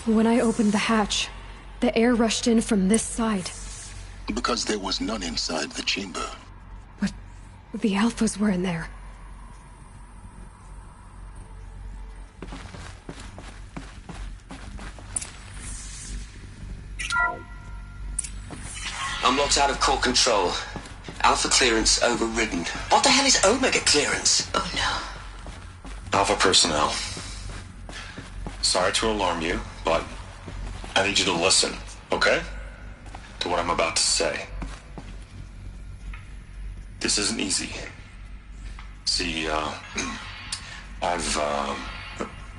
When I opened the hatch, the air rushed in from this side. Because there was none inside the chamber. But the Alphas were in there. I'm locked out of core control. Alpha clearance overridden. What the hell is Omega clearance? Oh no. Alpha personnel. Sorry to alarm you, but I need you to listen, okay? To what I'm about to say. This isn't easy. See,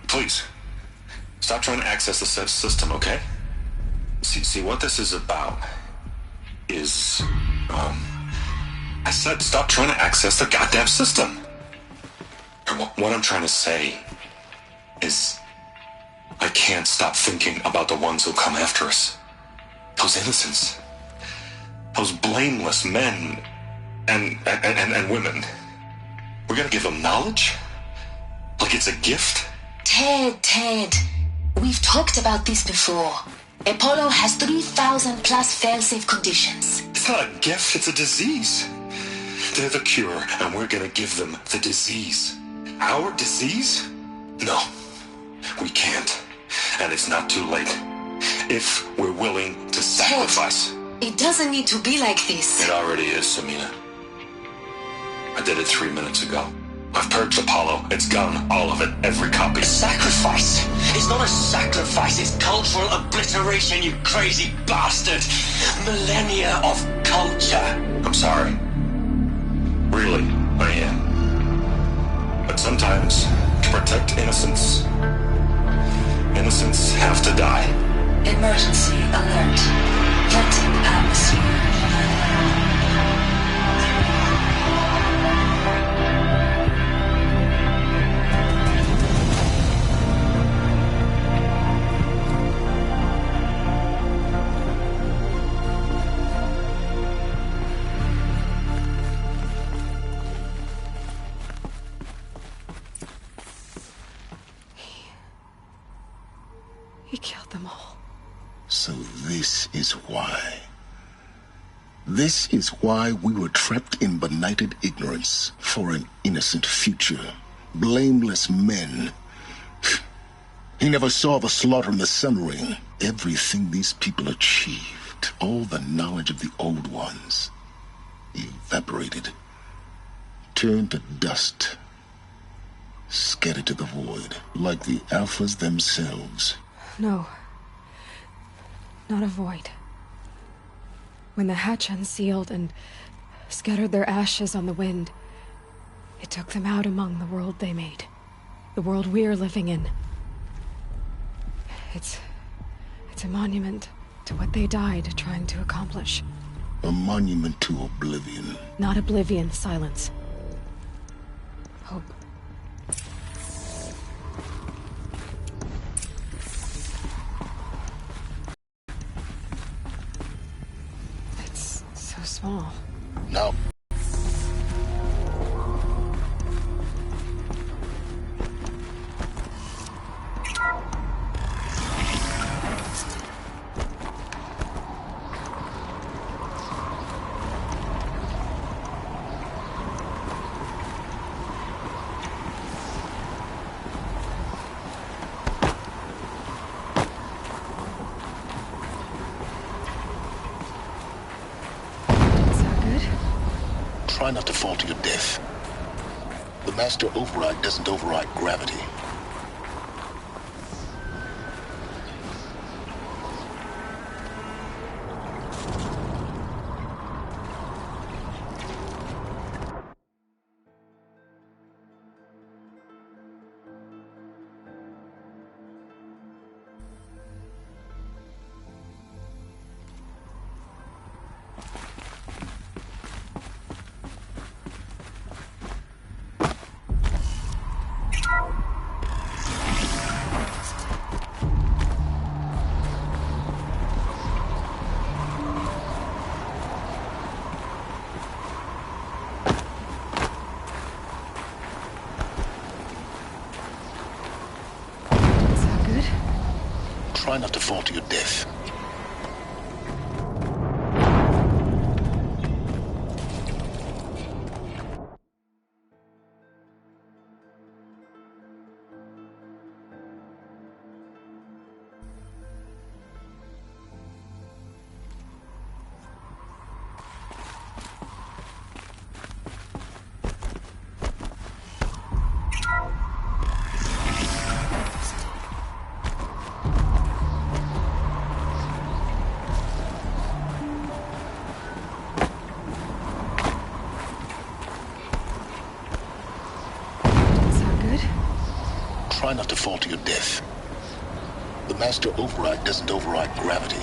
please, stop trying to access the system, okay? See, what this is about is, I said stop trying to access the goddamn system. And what I'm trying to say is I can't stop thinking about the ones who come after us. Those innocents. Those blameless men and women. We're gonna give them knowledge? Like it's a gift? Ted. We've talked about this before. Apollo has 3,000 plus fail-safe conditions. It's not a gift, it's a disease. They're the cure, and we're gonna give them the disease. Our disease? No, we can't. And it's not too late. If we're willing to sacrifice. Ted, it doesn't need to be like this. It already is, Samina. I did it 3 minutes ago. I've purged Apollo. It's gone, all of it, every copy. Sacrifice? It's not a sacrifice, it's cultural obliteration, you crazy bastard! Millennia of culture! I'm sorry. Really, I am. But sometimes, to protect innocence, innocents have to die. Emergency alert. Venting atmosphere. He killed them all. So this is why. This is why we were trapped in benighted ignorance for an innocent future. Blameless men. He never saw the slaughter in the Sun Ring. Everything these people achieved, all the knowledge of the old ones, evaporated, turned to dust, scattered to the void, like the Alphas themselves. No. Not a void. When the hatch unsealed and scattered their ashes on the wind, it took them out among the world they made. The world we're living in. It's a monument to what they died trying to accomplish. A monument to oblivion. Not oblivion, silence. Hope. It's so small. No. Try not to fall to your death. The master override doesn't override gravity. Try not to fall to your death. Try not to fall to your death. The master override doesn't override gravity.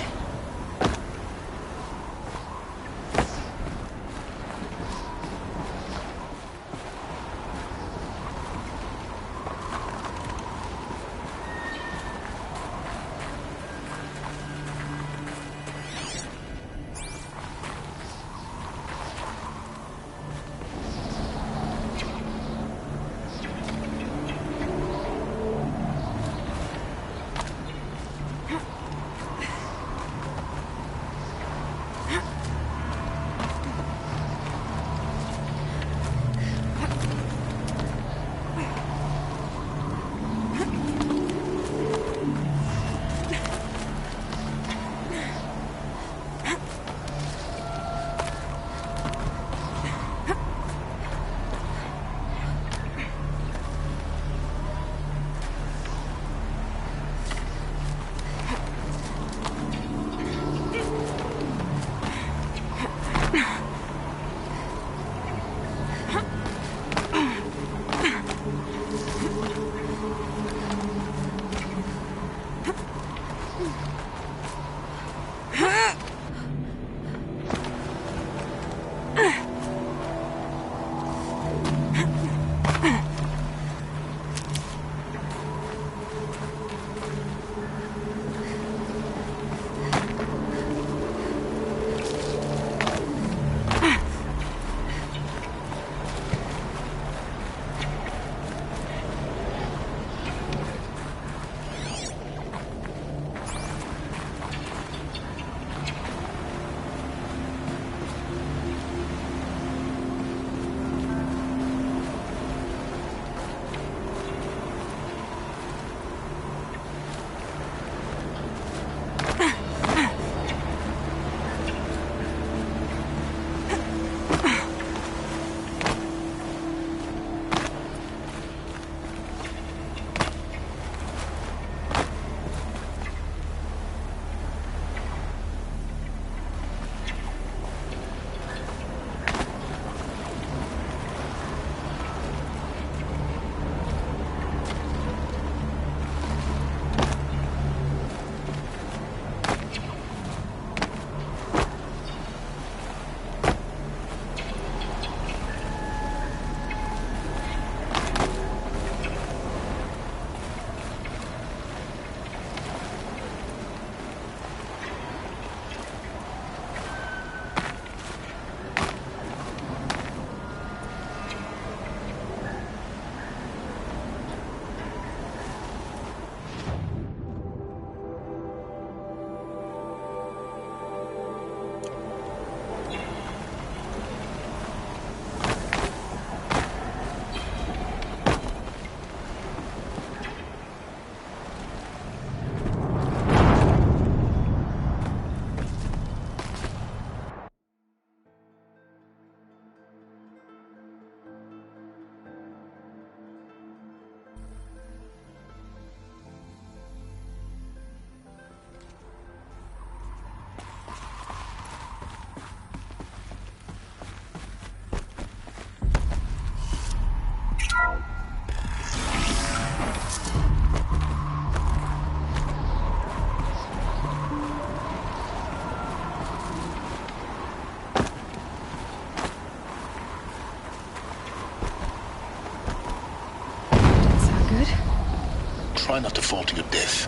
Try not to fall to your death.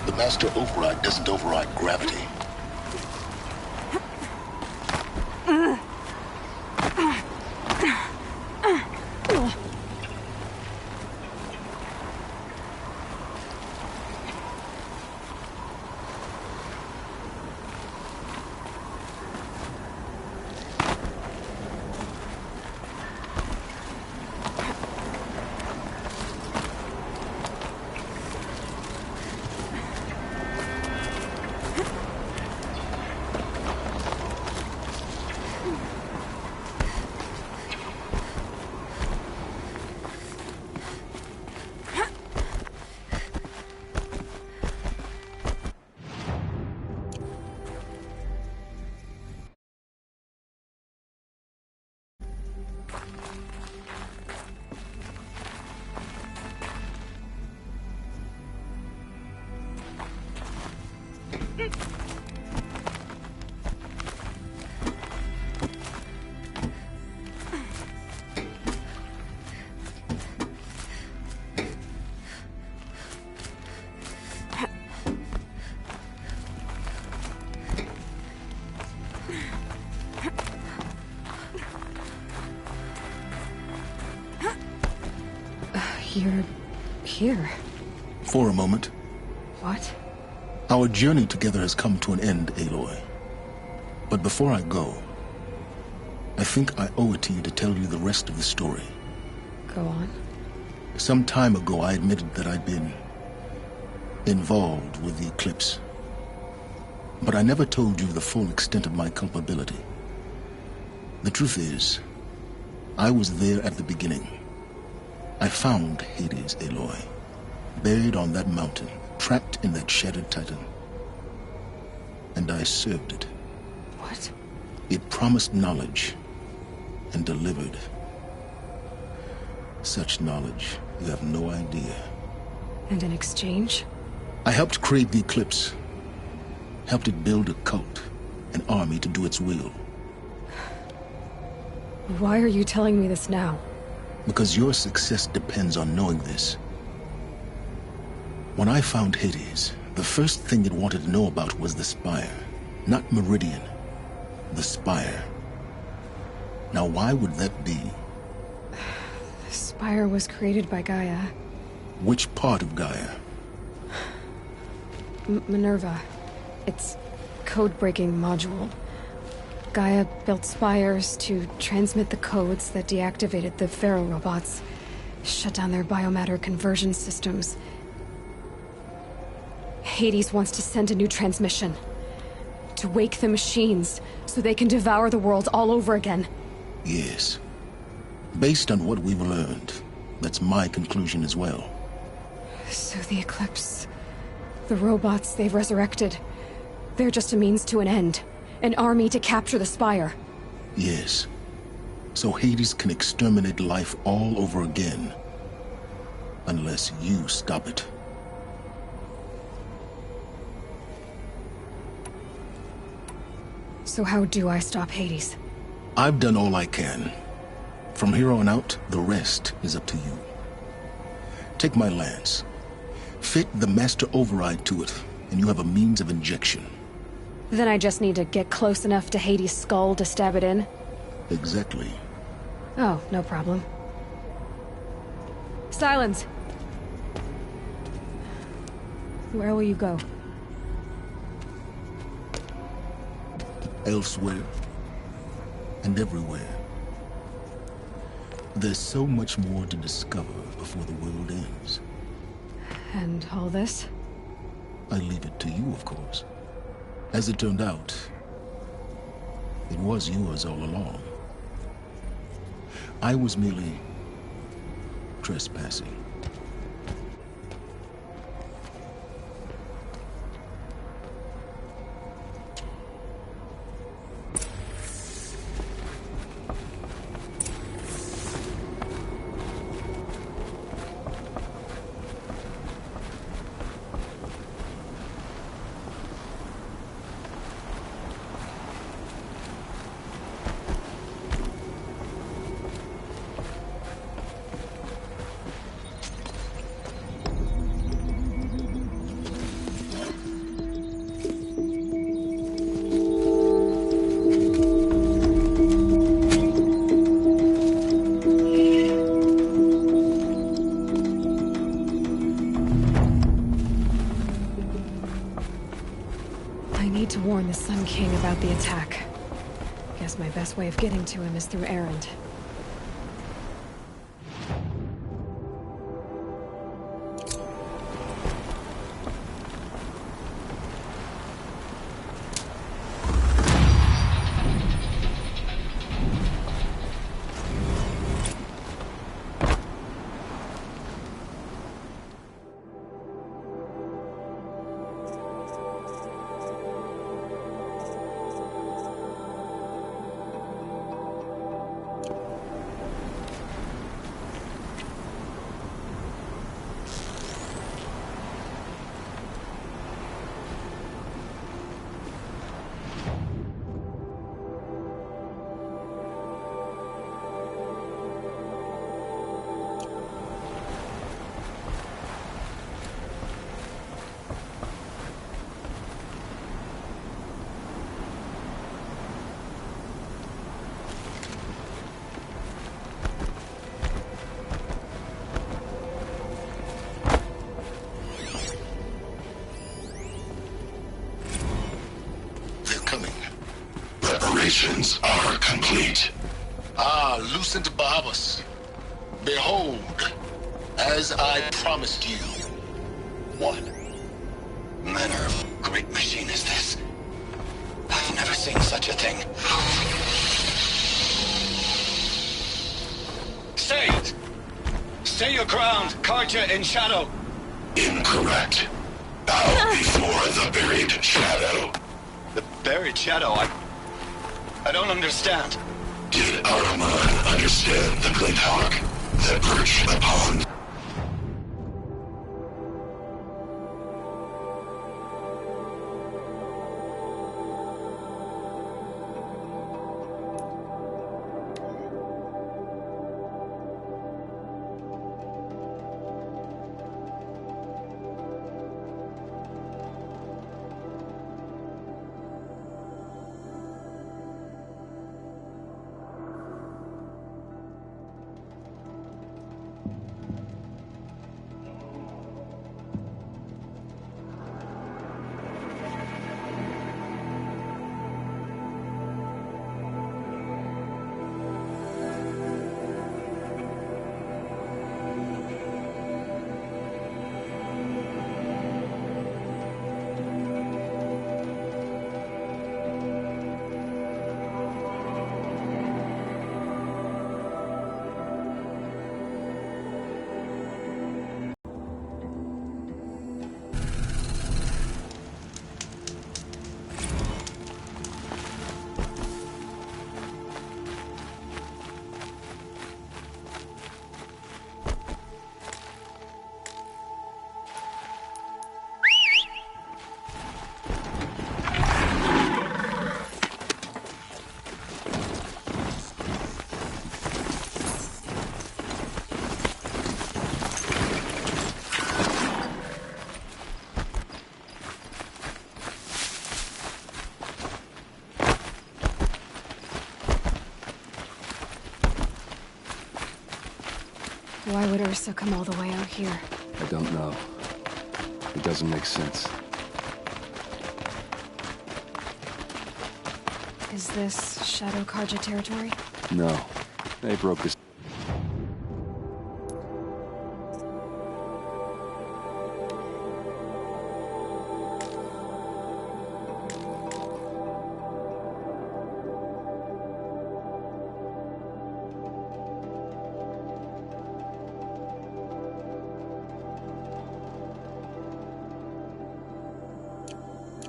The master override doesn't override gravity. You're here. For a moment. What? Our journey together has come to an end, Aloy. But before I go, I think I owe it to you to tell you the rest of the story. Go on. Some time ago, I admitted that I'd been involved with the eclipse. But I never told you the full extent of my culpability. The truth is, I was there at the beginning. I found Hades, Aloy, buried on that mountain, trapped in that shattered titan. And I served it. What? It promised knowledge and delivered. Such knowledge, you have no idea. And in exchange? I helped create the eclipse. Helped it build a cult, an army to do its will. Why are you telling me this now? Because your success depends on knowing this. When I found Hades, the first thing it wanted to know about was the Spire. Not Meridian. The Spire. Now, why would that be? The Spire was created by Gaia. Which part of Gaia? Minerva. Its code-breaking module. Gaia built spires to transmit the codes that deactivated the Pharaoh robots, shut down their biomatter conversion systems. Hades wants to send a new transmission. To wake the machines, so they can devour the world all over again. Yes. Based on what we've learned, that's my conclusion as well. So the Eclipse... the robots they've resurrected... they're just a means to an end. An army to capture the Spire. Yes. So Hades can exterminate life all over again. Unless you stop it. So how do I stop Hades? I've done all I can. From here on out, the rest is up to you. Take my lance. Fit the master override to it, and you have a means of injection. Then I just need to get close enough to Hades' skull to stab it in? Exactly. Oh, no problem. Silence! Where will you go? Elsewhere. And everywhere. There's so much more to discover before the world ends. And all this? I leave it to you, of course. As it turned out, it was yours all along. I was merely trespassing. To warn the Sun King about the attack. Guess my best way of getting to him is through Erend. Preparations are complete. Ah, Lucent Bahavas. Behold, as I promised you. What manner of great machine is this? I've never seen such a thing. Stay! Stay your ground, Karja in shadow! Incorrect. Bow before the buried shadow. The buried shadow, I don't understand. Did Araman understand the glint hawk that perched upon? Why would Ursa come all the way out here? I don't know. It doesn't make sense. Is this Shadow Karja territory? No. They broke this.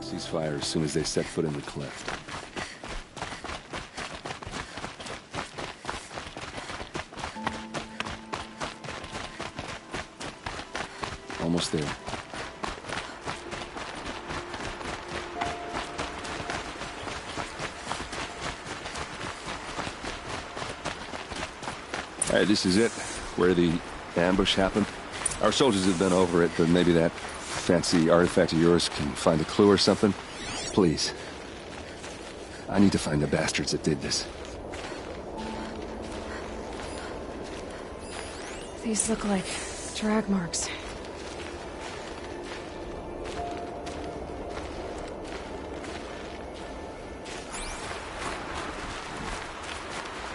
Ceasefire as soon as they set foot in the cleft. Almost there. All right, this is it, where the ambush happened. Our soldiers have been over it, but maybe that fancy artifact of yours can find a clue or something? Please. I need to find the bastards that did this. These look like drag marks.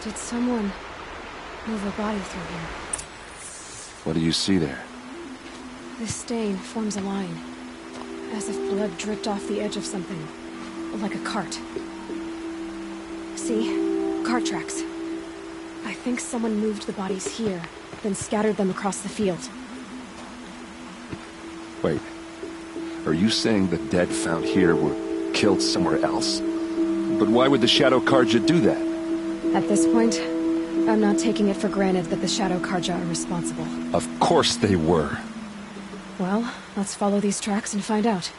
Did someone move a body through here? What do you see there? This stain forms a line, as if blood dripped off the edge of something, like a cart. See? Cart tracks. I think someone moved the bodies here, then scattered them across the field. Wait. Are you saying the dead found here were killed somewhere else? But why would the Shadow Karja do that? At this point, I'm not taking it for granted that the Shadow Karja are responsible. Of course they were. Well, let's follow these tracks and find out.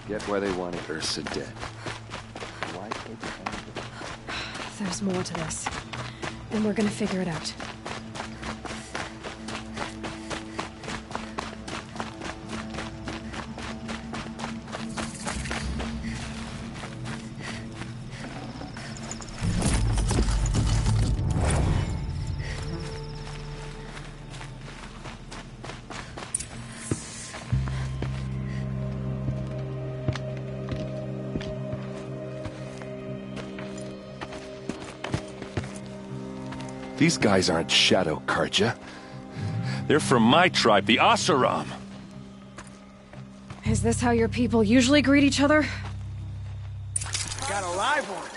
get why they wanted Ursa dead. Why There's more to this. And we're gonna figure it out. These guys aren't Shadow Karja. They're from my tribe, the Asaram. Is this how your people usually greet each other? Got a live one.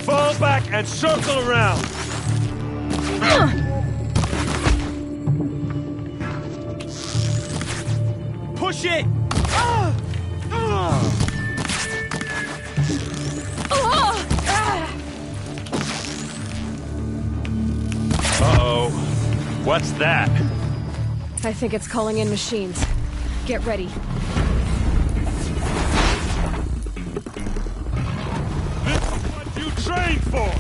Fall back and circle around. Push it! Uh-oh. What's that? I think it's calling in machines. Get ready. This is what you trained for!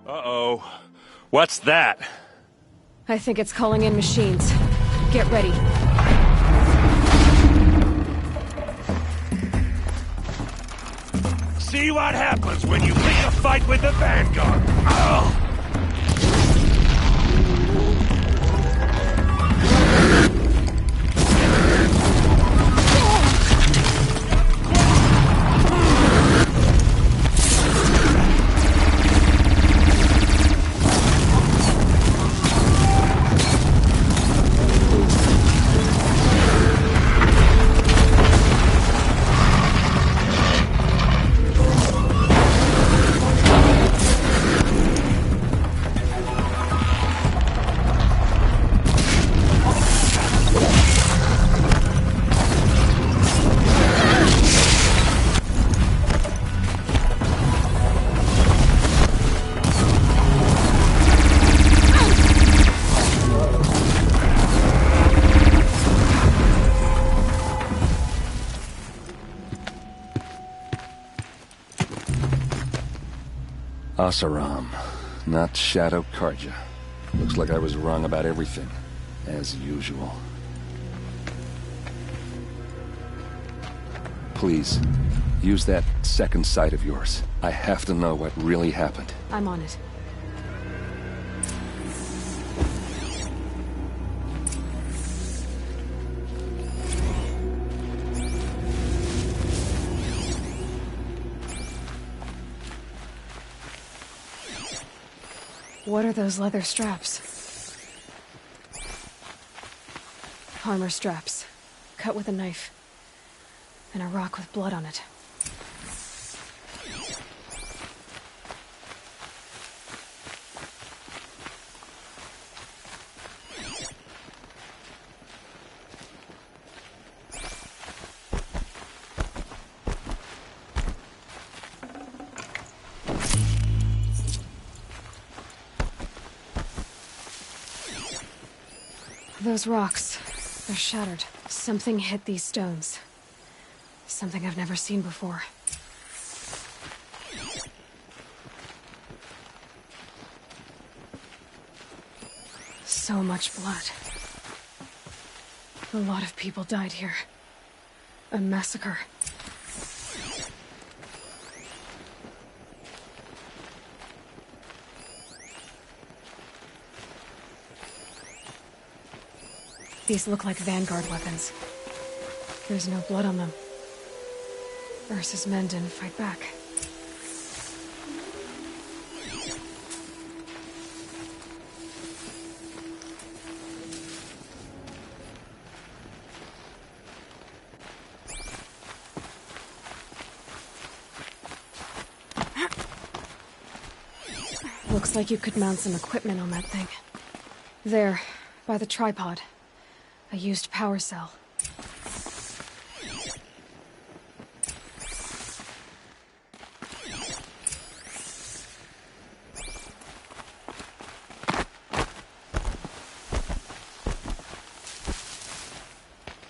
Uh-oh. What's that? I think it's calling in machines. Get ready. See what happens when you pick a fight with the Vanguard. Ugh. Asaram, not Shadow Karja. Looks like I was wrong about everything, as usual. Please, use that second sight of yours. I have to know what really happened. I'm on it. What are those leather straps? Armor straps, cut with a knife, and a rock with blood on it. Those rocks, they're shattered. Something hit these stones. Something I've never seen before. So much blood. A lot of people died here. A massacre. These look like Vanguard weapons. There's no blood on them. Ursa's men didn't fight back. Looks like you could mount some equipment on that thing. There, by the tripod. A used power cell.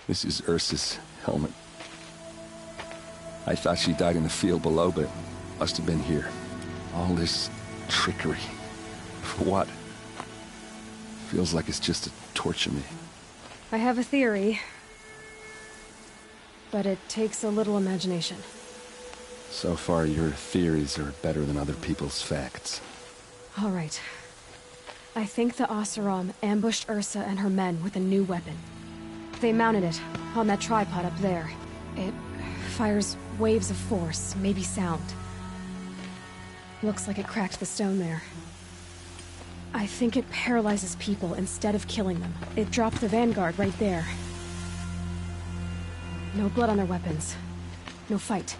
This is Ursa's helmet. I thought she died in the field below, but it must have been here. All this trickery. For what? Feels like it's just to torture me. I have a theory, but it takes a little imagination. So far, your theories are better than other people's facts. All right. I think the Oseram ambushed Ursa and her men with a new weapon. They mounted it on that tripod up there. It fires waves of force, maybe sound. Looks like it cracked the stone there. I think it paralyzes people instead of killing them. It dropped the Vanguard right there. No blood on their weapons. No fight.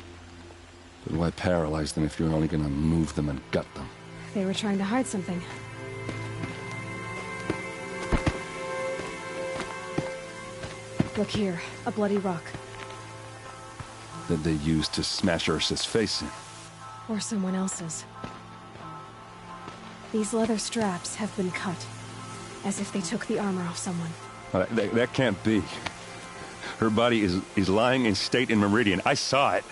But why paralyze them if you're only gonna move them and gut them? They were trying to hide something. Look here, a bloody rock. That they used to smash Ursa's face in. Or someone else's. These leather straps have been cut, as if they took the armor off someone. That can't be. Her body is lying in state in Meridian. I saw it.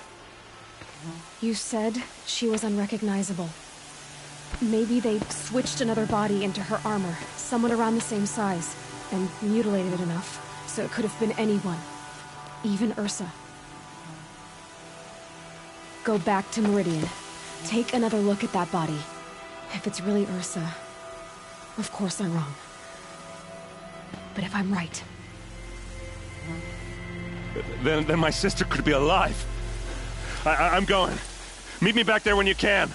You said she was unrecognizable. Maybe they switched another body into her armor, someone around the same size, and mutilated it enough, so it could have been anyone. Even Ursa. Go back to Meridian. Take another look at that body. If it's really Ursa, of course I'm wrong. But if I'm right... Then my sister could be alive. I'm going. Meet me back there when you can.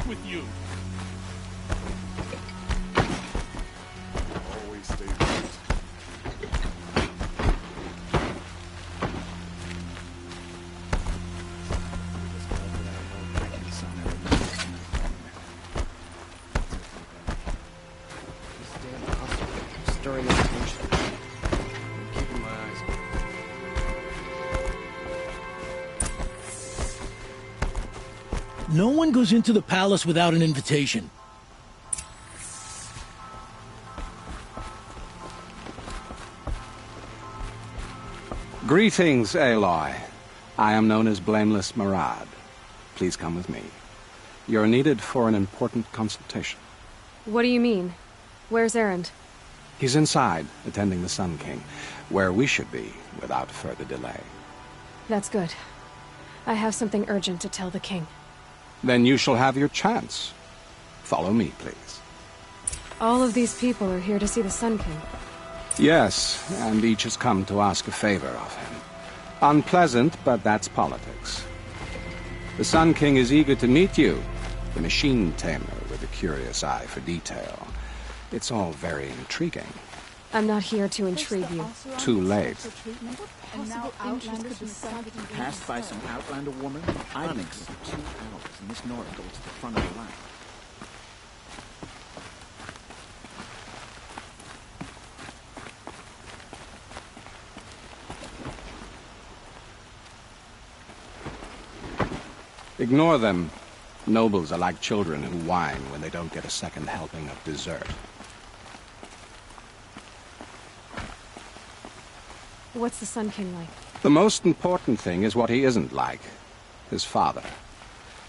with you. Always stay right. Stirring up tension. I'm keeping my eyes open. No one goes into the palace without an invitation. Greetings, Aloy. I am known as Blameless Marad. Please come with me. You're needed for an important consultation. What do you mean? Where's Erend? He's inside, attending the Sun King, where we should be without further delay. That's good. I have something urgent to tell the king. Then you shall have your chance. Follow me, please. All of these people are here to see the Sun King. Yes, and each has come to ask a favor of him. Unpleasant, but that's politics. The Sun King is eager to meet you, the machine tamer with a curious eye for detail. It's all very intriguing. I'm not here to intrigue you. Too late. Passed by some outlander woman? I'd make 2 hours, and Miss Nora goes to the front of the line. Ignore them. Nobles are like children who whine when they don't get a second helping of dessert. What's the Sun King like? The most important thing is what he isn't like. His father.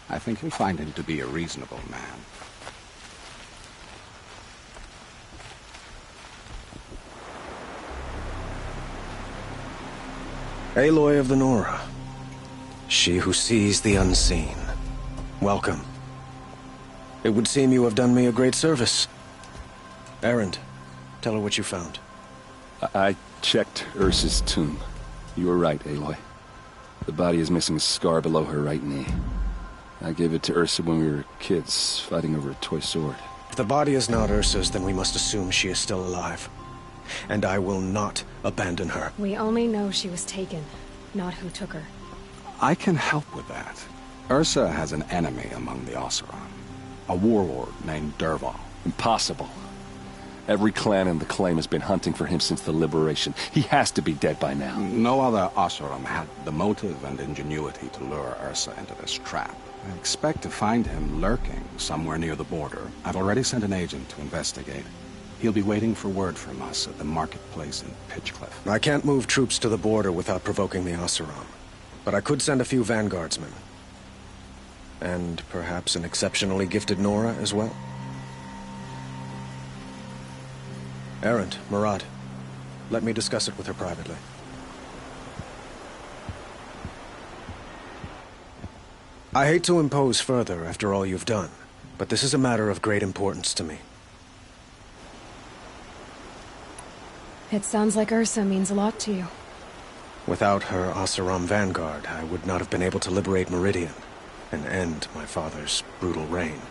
I think you'll find him to be a reasonable man. Aloy of the Nora. She who sees the unseen. Welcome. It would seem you have done me a great service. Erend, tell her what you found. I checked Ursa's tomb. You were right, Aloy. The body is missing a scar below her right knee. I gave it to Ursa when we were kids, fighting over a toy sword. If the body is not Ursa's, then we must assume she is still alive. And I will not abandon her. We only know she was taken, not who took her. I can help with that. Ursa has an enemy among the Oseram. A warlord named Dervahl. Impossible. Every clan in the claim has been hunting for him since the liberation. He has to be dead by now. No other Oseram had the motive and ingenuity to lure Ursa into this trap. I expect to find him lurking somewhere near the border. I've already sent an agent to investigate. He'll be waiting for word from us at the marketplace in Pitchcliff. I can't move troops to the border without provoking the Oseram. But I could send a few vanguardsmen. And perhaps an exceptionally gifted Nora as well. Erend, Marad, let me discuss it with her privately. I hate to impose further after all you've done, but this is a matter of great importance to me. It sounds like Ursa means a lot to you. Without her Oseram vanguard, I would not have been able to liberate Meridian and end my father's brutal reign.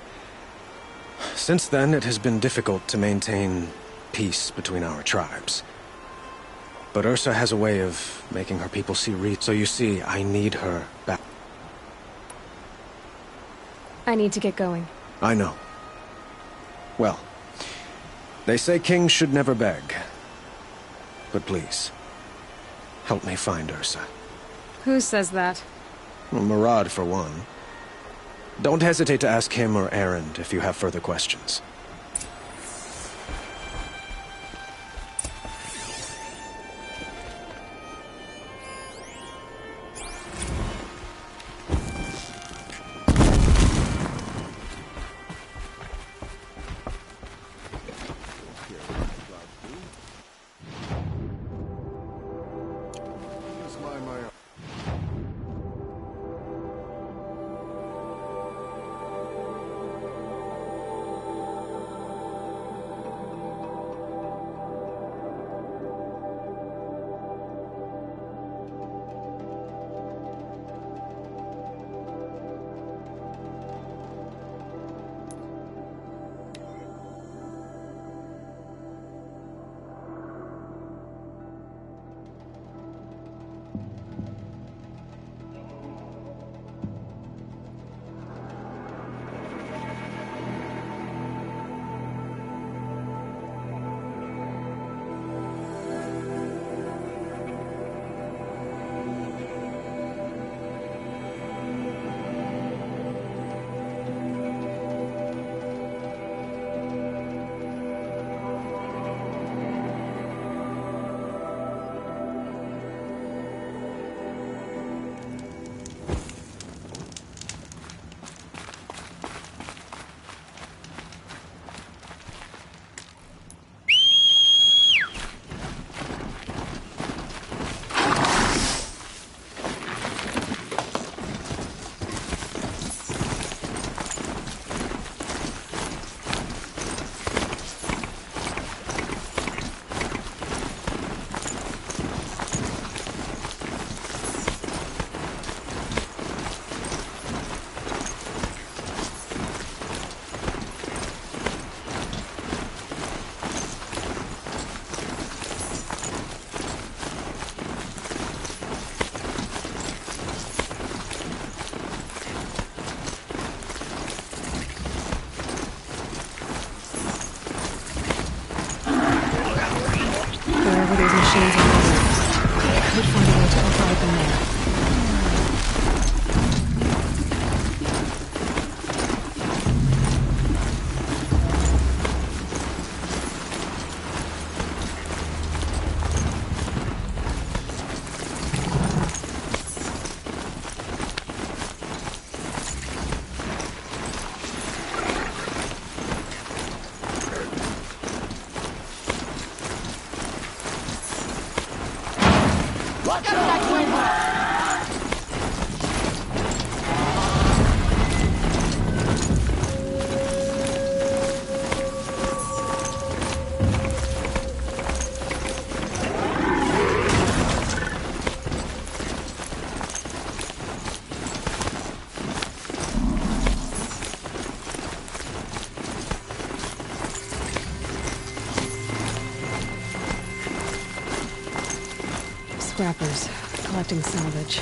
Since then, it has been difficult to maintain peace between our tribes. But Ursa has a way of making her people see reason. So you see, I need her back. I need to get going. I know. Well, they say kings should never beg. But please, help me find Ursa. Who says that? Well, Marad, for one. Don't hesitate to ask him or Erend if you have further questions. could find a way to override them there. Scrappers, collecting salvage.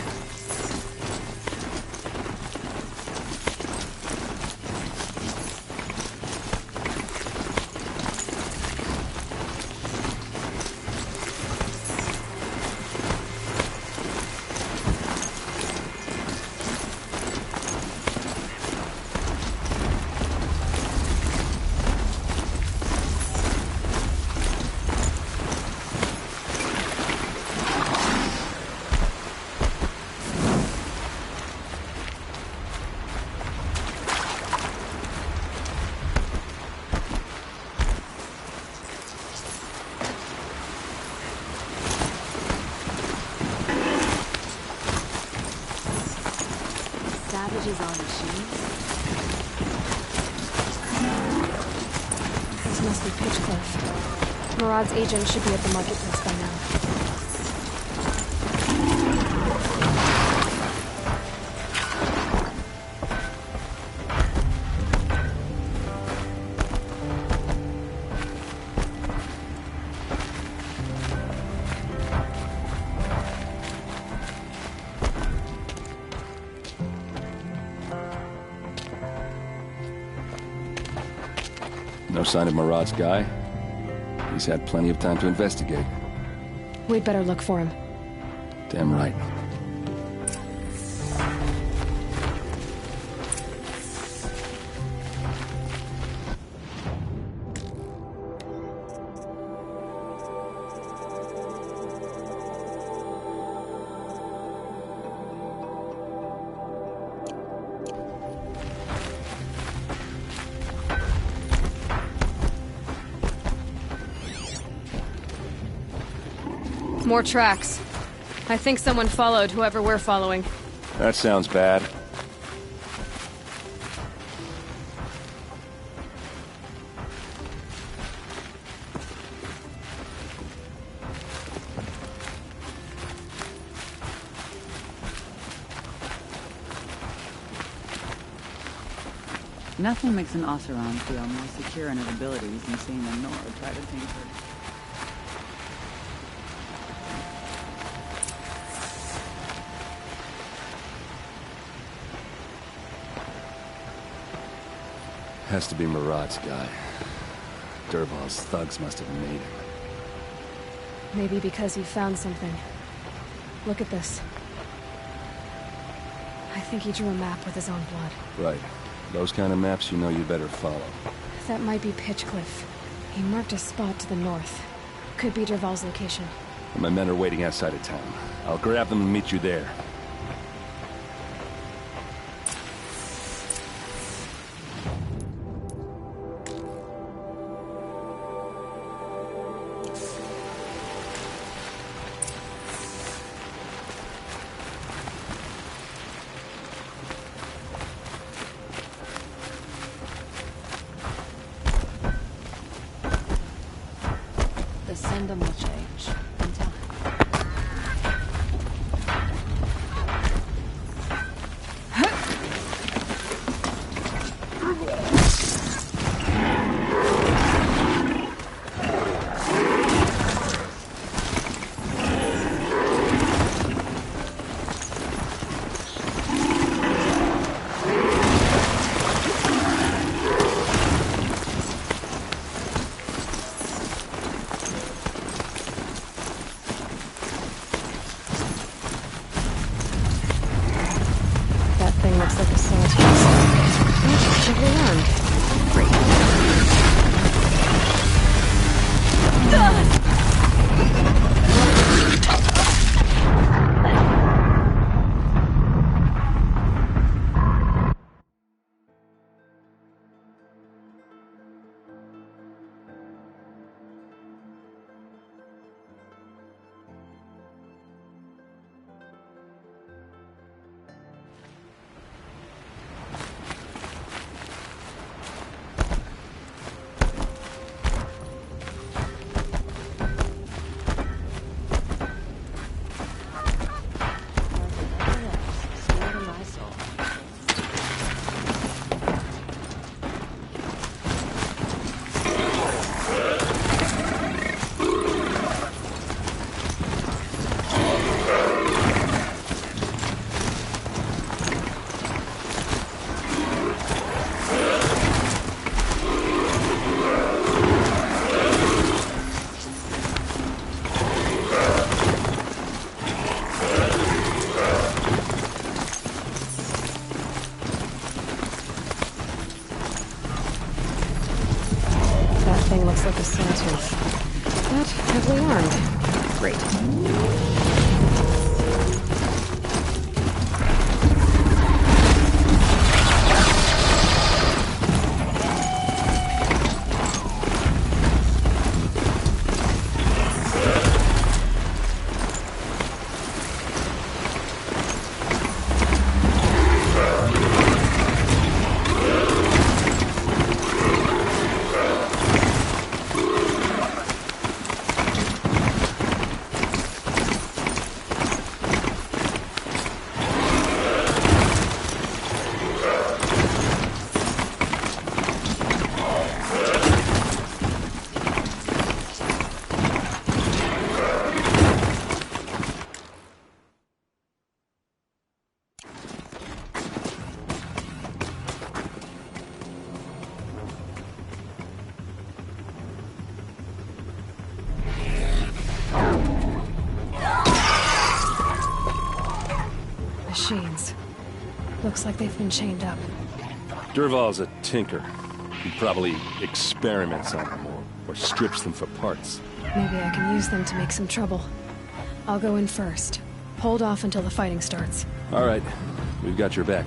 Savages on machines? This must be Pitchcliff. Murad's agent should be at the marketplace by now. No sign of Murad's guy. He's had plenty of time to investigate. We'd better look for him. Damn right. More tracks. I think someone followed whoever we're following. That sounds bad. Nothing makes an Oseram feel more secure in his abilities than seeing the Nora try to tame her. Has to be Murad's guy. Dervahl's thugs must have made him. Maybe because he found something. Look at this. I think he drew a map with his own blood. Right. Those kind of maps you know you better follow. That might be Pitchcliff. He marked a spot to the north. Could be Dervahl's location. My men are waiting outside of town. I'll grab them and meet you there. The sendom will change in time. machines. Looks like they've been chained up. Dervahl's a tinker. He probably experiments on them or strips them for parts. Maybe I can use them to make some trouble. I'll go in first. Hold off until the fighting starts. All right. We've got your back.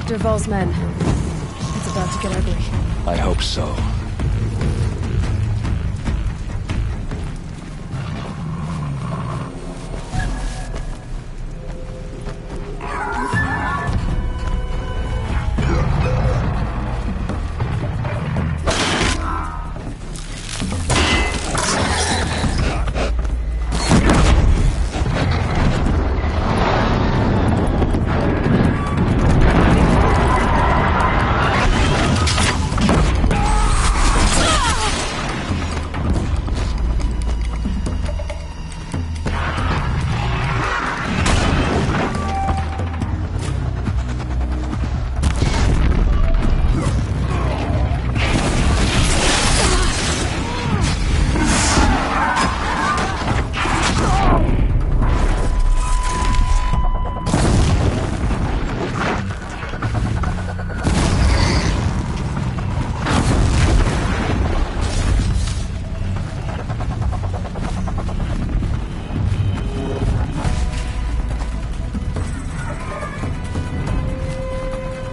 Dervahl's men. It's about to get ugly. I hope so.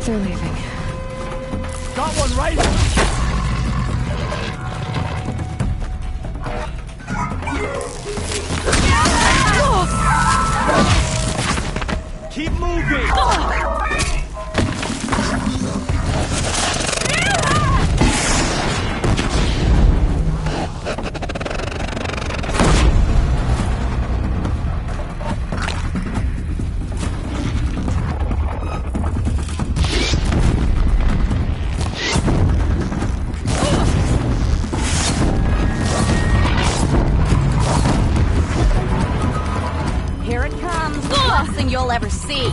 They're leaving. Got one right. Keep moving. Here it comes, the best thing you'll ever see.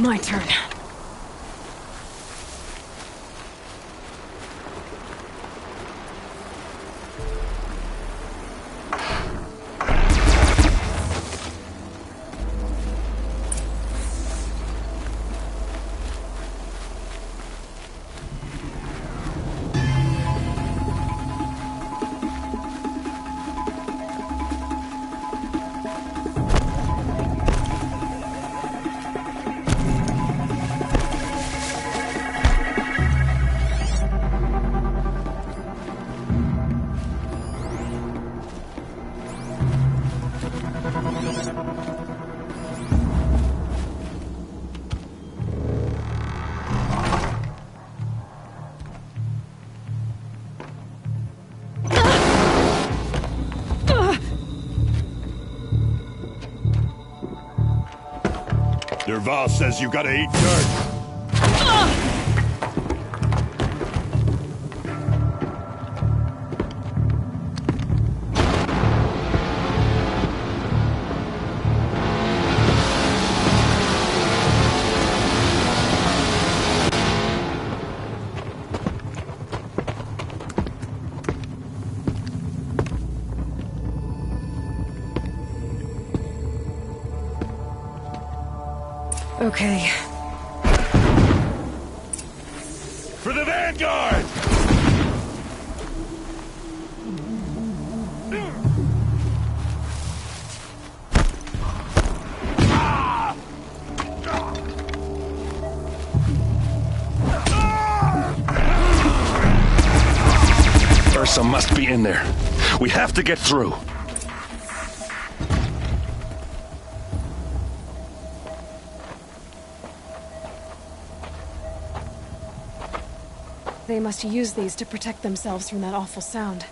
My turn. Derval says you gotta eat dirt. Okay. For the Vanguard! Ursa must be in there. We have to get through. They must use these to protect themselves from that awful sound.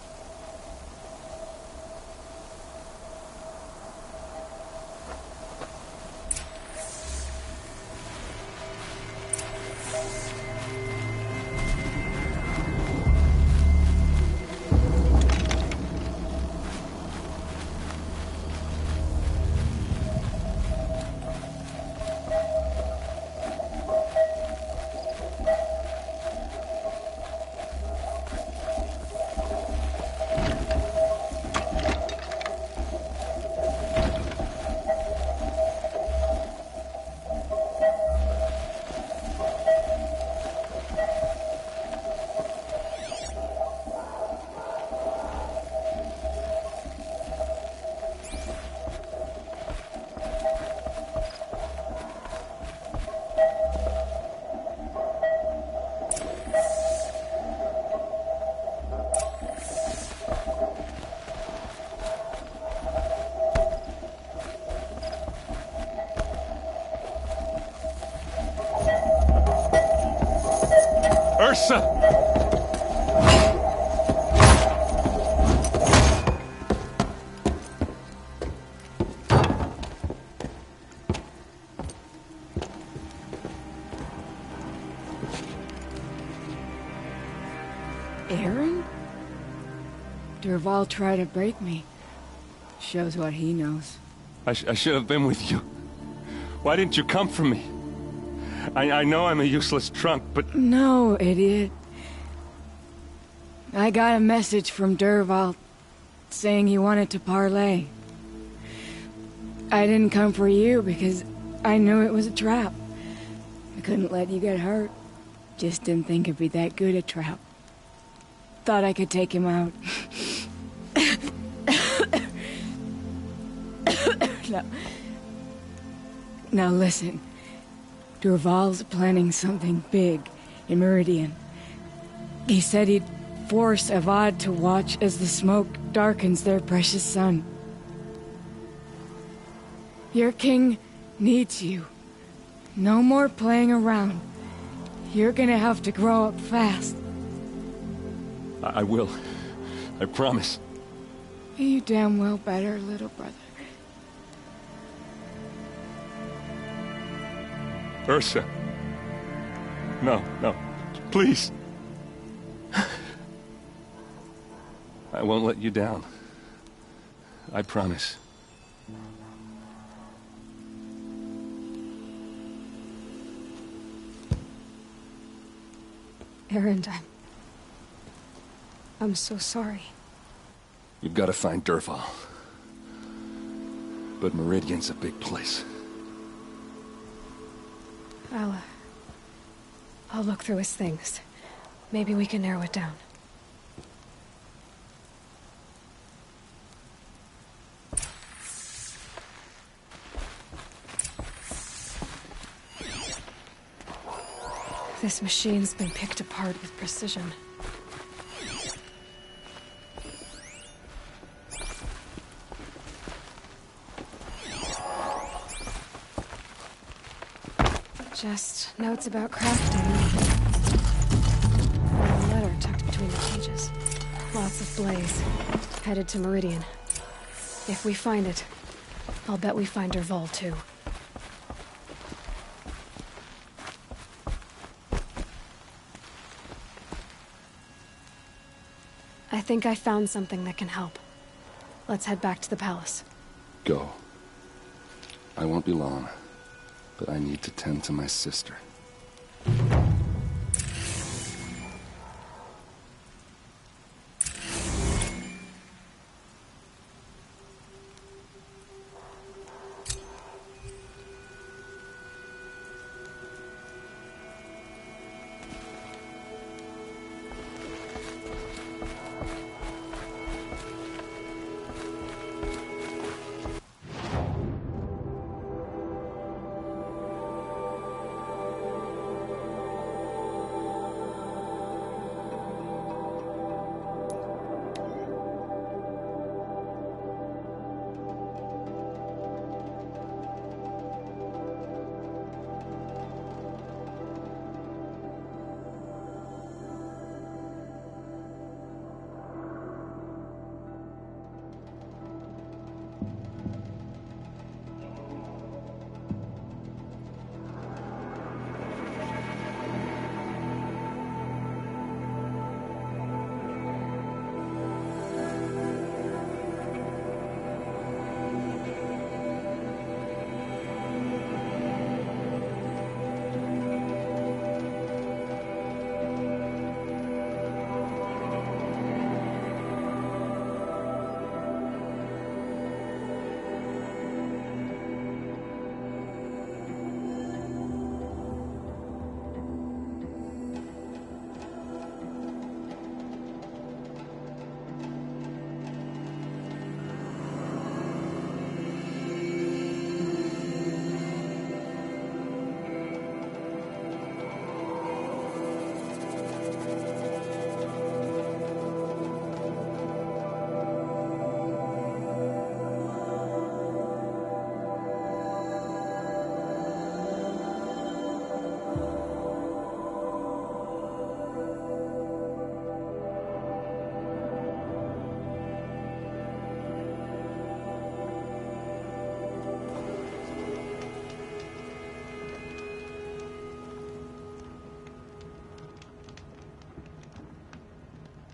Ursa! Aaron? Derval tried to break me. Shows what he knows. I should have been with you. Why didn't you come for me? I know I'm a useless trunk, but... No, idiot. I got a message from Derval saying he wanted to parlay. I didn't come for you because I knew it was a trap. I couldn't let you get hurt. Just didn't think it'd be that good a trap. Thought I could take him out. Now listen. Derval's planning something big in Meridian. He said he'd force Avad to watch as the smoke darkens their precious sun. Your king needs you. No more playing around. You're gonna have to grow up fast. I will. I promise. You damn well better, little brother. Ursa. No, please. I won't let you down. I promise. Erend, I'm so sorry. You've got to find Dervahl. But Meridian's a big place. I'll look through his things. Maybe we can narrow it down. This machine's been picked apart with precision. Just notes about crafting. And a letter tucked between the pages. Lots of blaze. Headed to Meridian. If we find it, I'll bet we find Dervahl too. I think I found something that can help. Let's head back to the palace. Go. I won't be long, but I need to tend to my sister.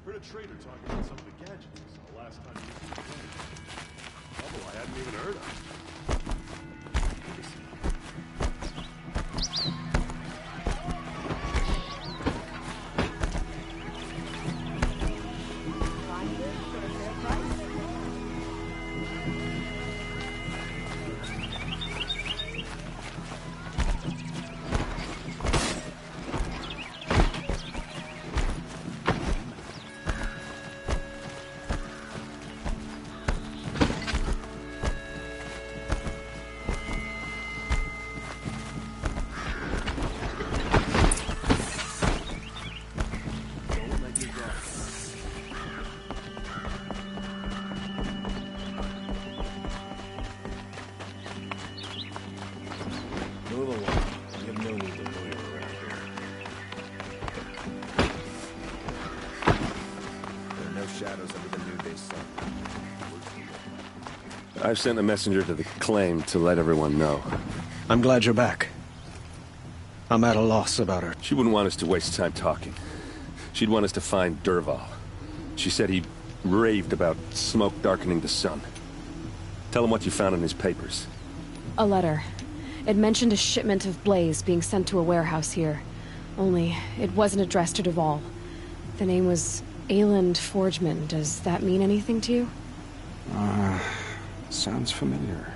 Heard a trader talking about some of the gadgets he saw last time he was in the game. Trouble I hadn't even heard of. I've sent a messenger to the claim to let everyone know. I'm glad you're back. I'm at a loss about her. She wouldn't want us to waste time talking. She'd want us to find Dervahl. She said he raved about smoke darkening the sun. Tell him what you found in his papers. A letter. It mentioned a shipment of blaze being sent to a warehouse here. Only, it wasn't addressed to Derval. The name was Ayland Forgeman. Does that mean anything to you? Sounds familiar.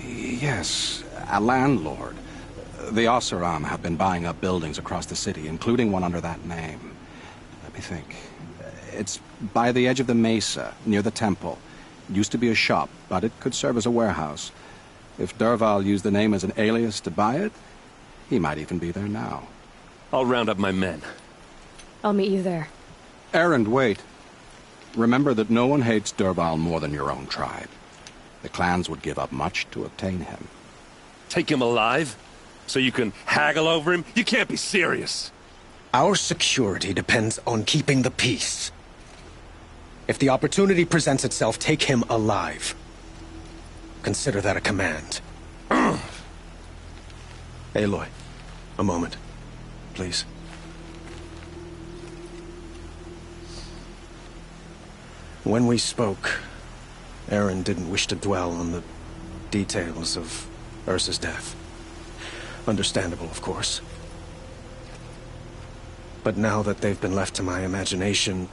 Yes, a landlord. The Oseram have been buying up buildings across the city, including one under that name. Let me think. It's by the edge of the mesa, near the temple. It used to be a shop, but it could serve as a warehouse. If Derval used the name as an alias to buy it, he might even be there now. I'll round up my men. I'll meet you there. Errand, wait. Remember that no one hates Derval more than your own tribe. The clans would give up much to obtain him. Take him alive? So you can haggle over him? You can't be serious. Our security depends on keeping the peace. If the opportunity presents itself, take him alive. Consider that a command. Aloy, a moment, please. When we spoke, Aaron didn't wish to dwell on the details of Ursa's death. Understandable, of course. But now that they've been left to my imagination,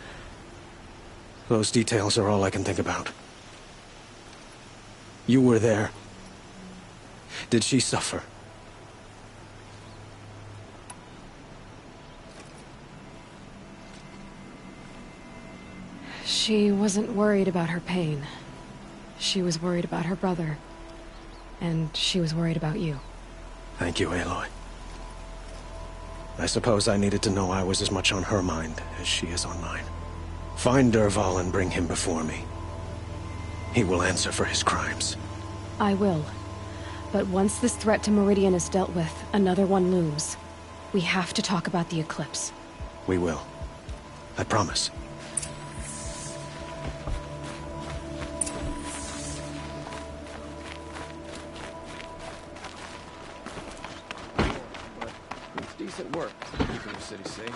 those details are all I can think about. You were there. Did she suffer? She wasn't worried about her pain. She was worried about her brother. And she was worried about you. Thank you, Aloy. I suppose I needed to know I was as much on her mind as she is on mine. Find Derval and bring him before me. He will answer for his crimes. I will. But once this threat to Meridian is dealt with, another one looms. We have to talk about the eclipse. We will. I promise. It's decent work, keeping the city safe.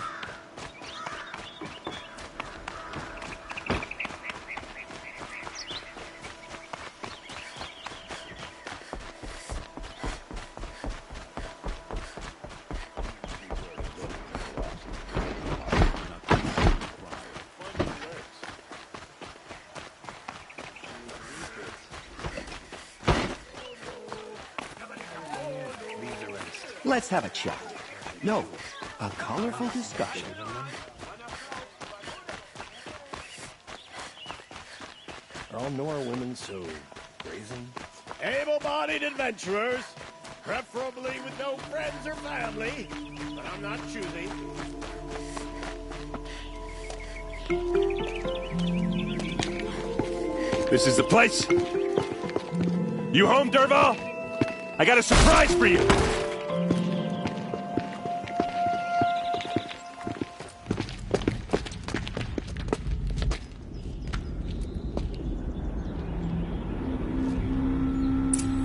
Let's have a chat. No, a colorful discussion. Are all Nora women so brazen? Able-bodied adventurers, preferably with no friends or family, but I'm not choosy. This is the place. You home, Derval? I got a surprise for you.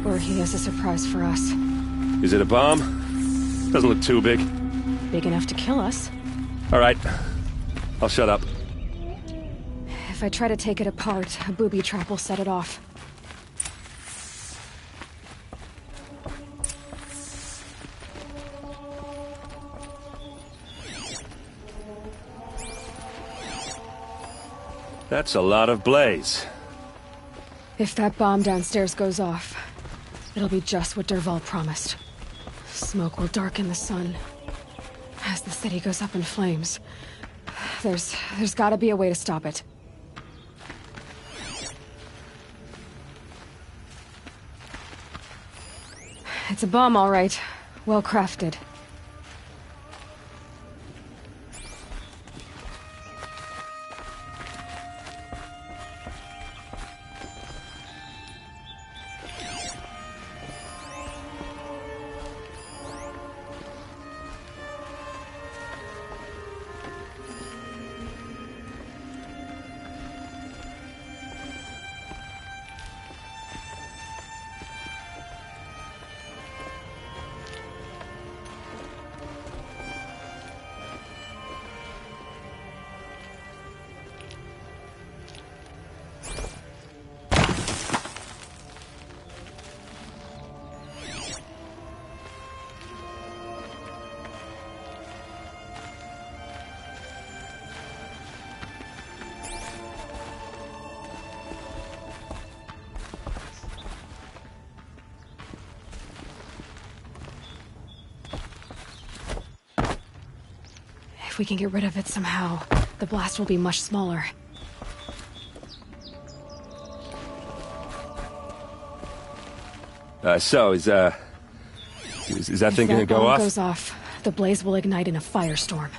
Or he has a surprise for us. Is it a bomb? Doesn't look too big. Big enough to kill us. All right. I'll shut up. If I try to take it apart, a booby trap will set it off. That's a lot of blaze. If that bomb downstairs goes off, it'll be just what Derval promised. Smoke will darken the sun. As the city goes up in flames, there's gotta be a way to stop it. It's a bomb, all right. Well crafted. If we can get rid of it somehow, the blast will be much smaller. So is that thing gonna go off? If that bomb goes off, the blaze will ignite in a firestorm.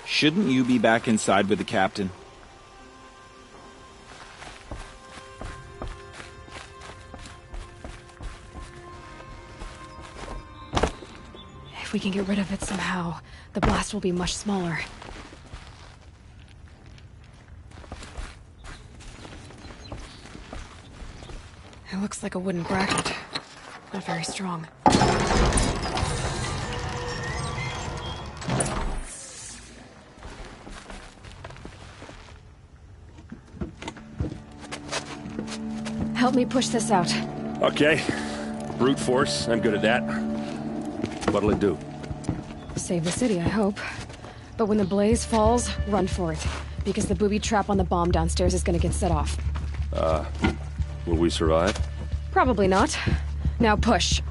Shouldn't you be back inside with the captain? If we can get rid of it somehow, the blast will be much smaller. It looks like a wooden bracket. Not very strong. Help me push this out. Okay. Brute force, I'm good at that. What'll it do? Save the city, I hope. But when the blaze falls, run for it. Because the booby trap on the bomb downstairs is gonna get set off. Will we survive? Probably not. Now push.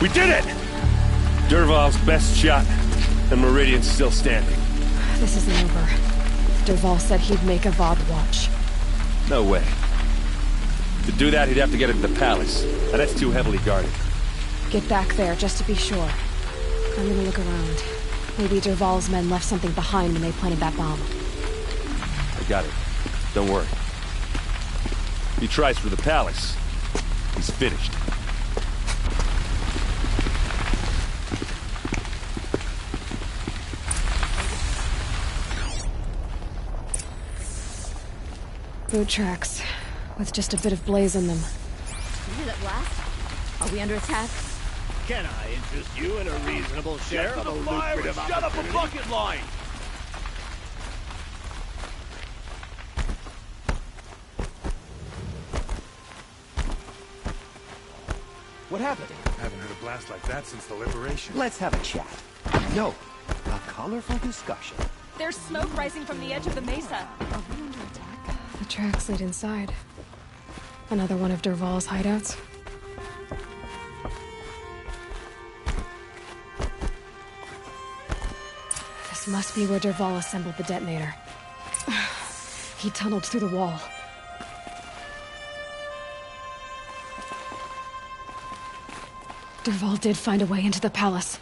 We did it! Dervahl's best shot, and Meridian's still standing. This isn't over. Dervahl said he'd make a VOD watch. No way. To do that, he'd have to get into the palace, and that's too heavily guarded. Get back there, just to be sure. I'm gonna look around. Maybe Dervahl's men left something behind when they planted that bomb. I got it. Don't worry. If he tries for the palace, he's finished. Boot tracks, with just a bit of blaze in them. You hear that blast? Are we under attack? Can I interest you in a reasonable share of a lucrative opportunity? Shut up a bucket line! What happened? Haven't heard a blast like that since the liberation. Let's have a chat. No, a colorful discussion. There's smoke rising from the edge of the mesa. Are we under attack? The tracks lead inside. Another one of Dervahl's hideouts. This must be where Dervahl assembled the detonator. He tunneled through the wall. Dervahl did find a way into the palace.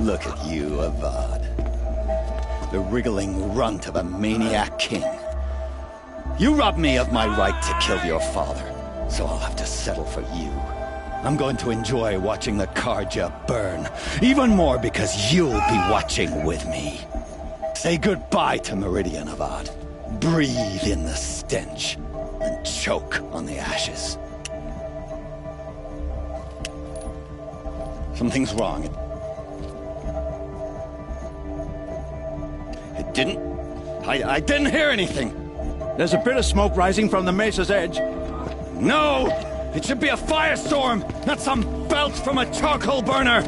Look at you, Avad. The wriggling runt of a maniac king. You robbed me of my right to kill your father, so I'll have to settle for you. I'm going to enjoy watching the Karja burn, even more because you'll be watching with me. Say goodbye to Meridian, Avad. Breathe in the stench, and choke on the ashes. Something's wrong. It didn't... I didn't hear anything. There's a bit of smoke rising from the mesa's edge. No! It should be a firestorm, not some belch from a charcoal burner!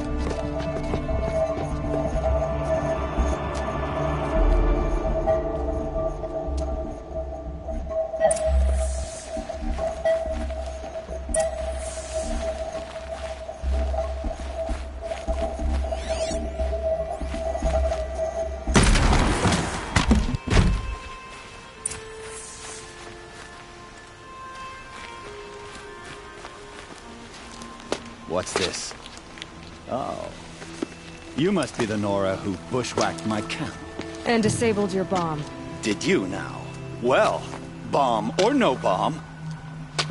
What's this? Oh. You must be the Nora who bushwhacked my camp. And disabled your bomb. Did you now? Well, bomb or no bomb,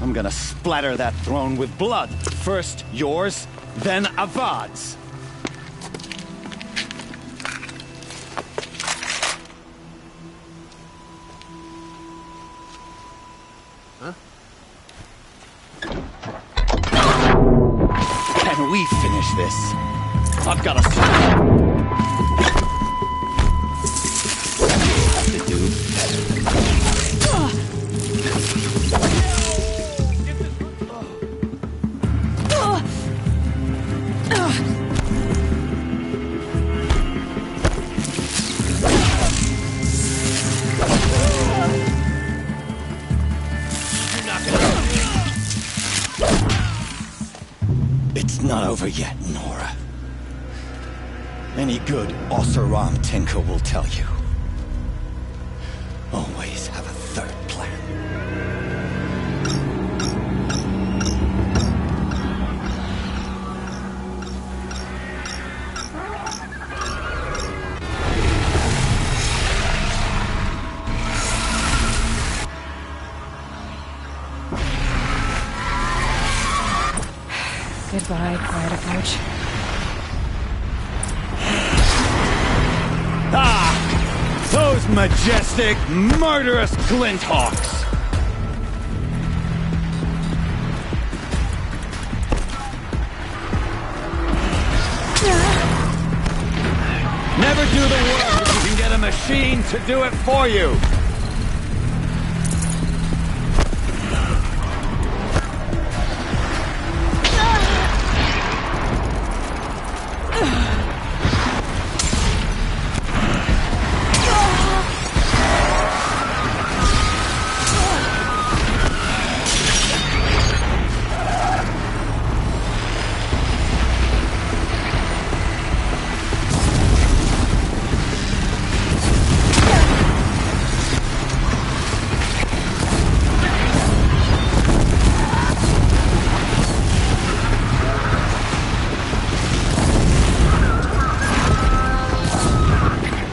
I'm gonna splatter that throne with blood. First yours, then Avad's. Huh? Can we finish this? I've got a have to do. It's not over yet, Nora. Any good Oseram tinker will tell you. Always have a third plan. Goodbye, quiet approach. Ah! Those majestic, murderous Glinthawks! Never do the work if you can get a machine to do it for you!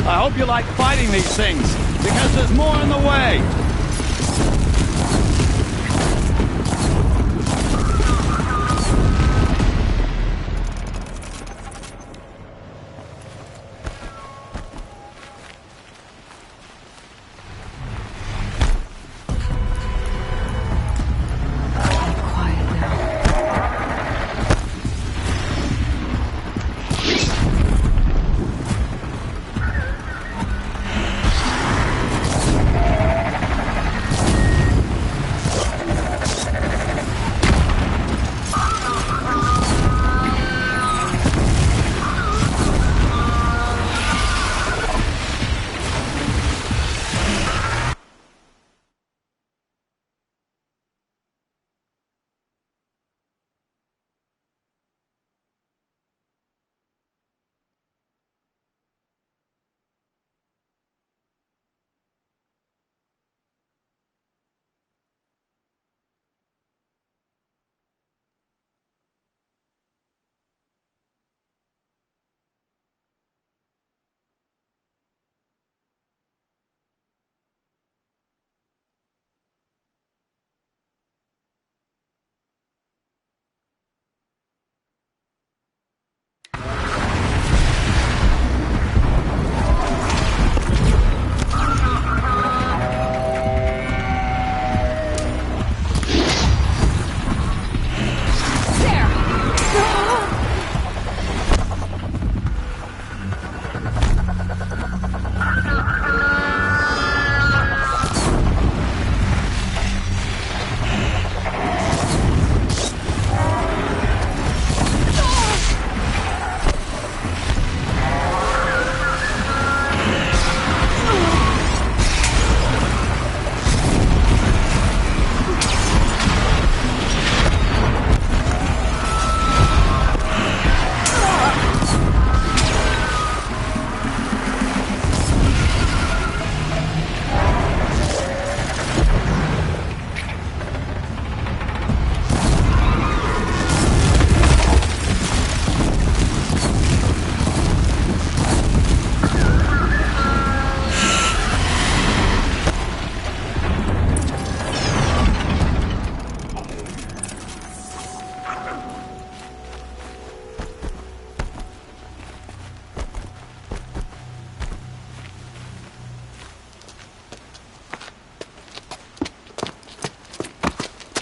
I hope you like fighting these things, because there's more in the way!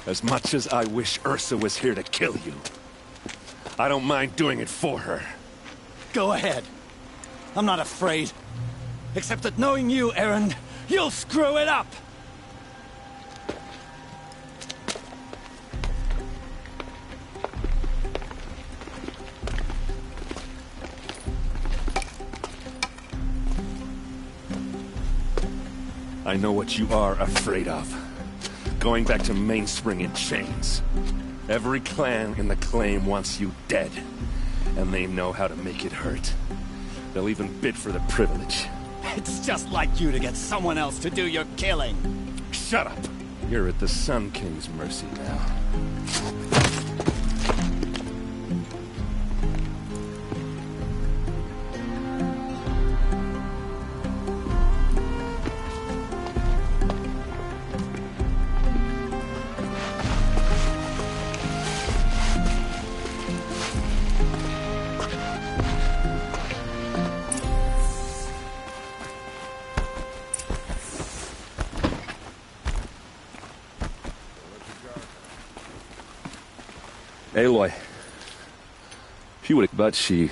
As much as I wish Ursa was here to kill you, I don't mind doing it for her. Go ahead. I'm not afraid. Except that knowing you, Aaron, you'll screw it up! I know what you are afraid of. Going back to Mainspring in chains. Every clan in the claim wants you dead. And they know how to make it hurt. They'll even bid for the privilege. It's just like you to get someone else to do your killing. Shut up! You're at the Sun King's mercy now. Aloy. But she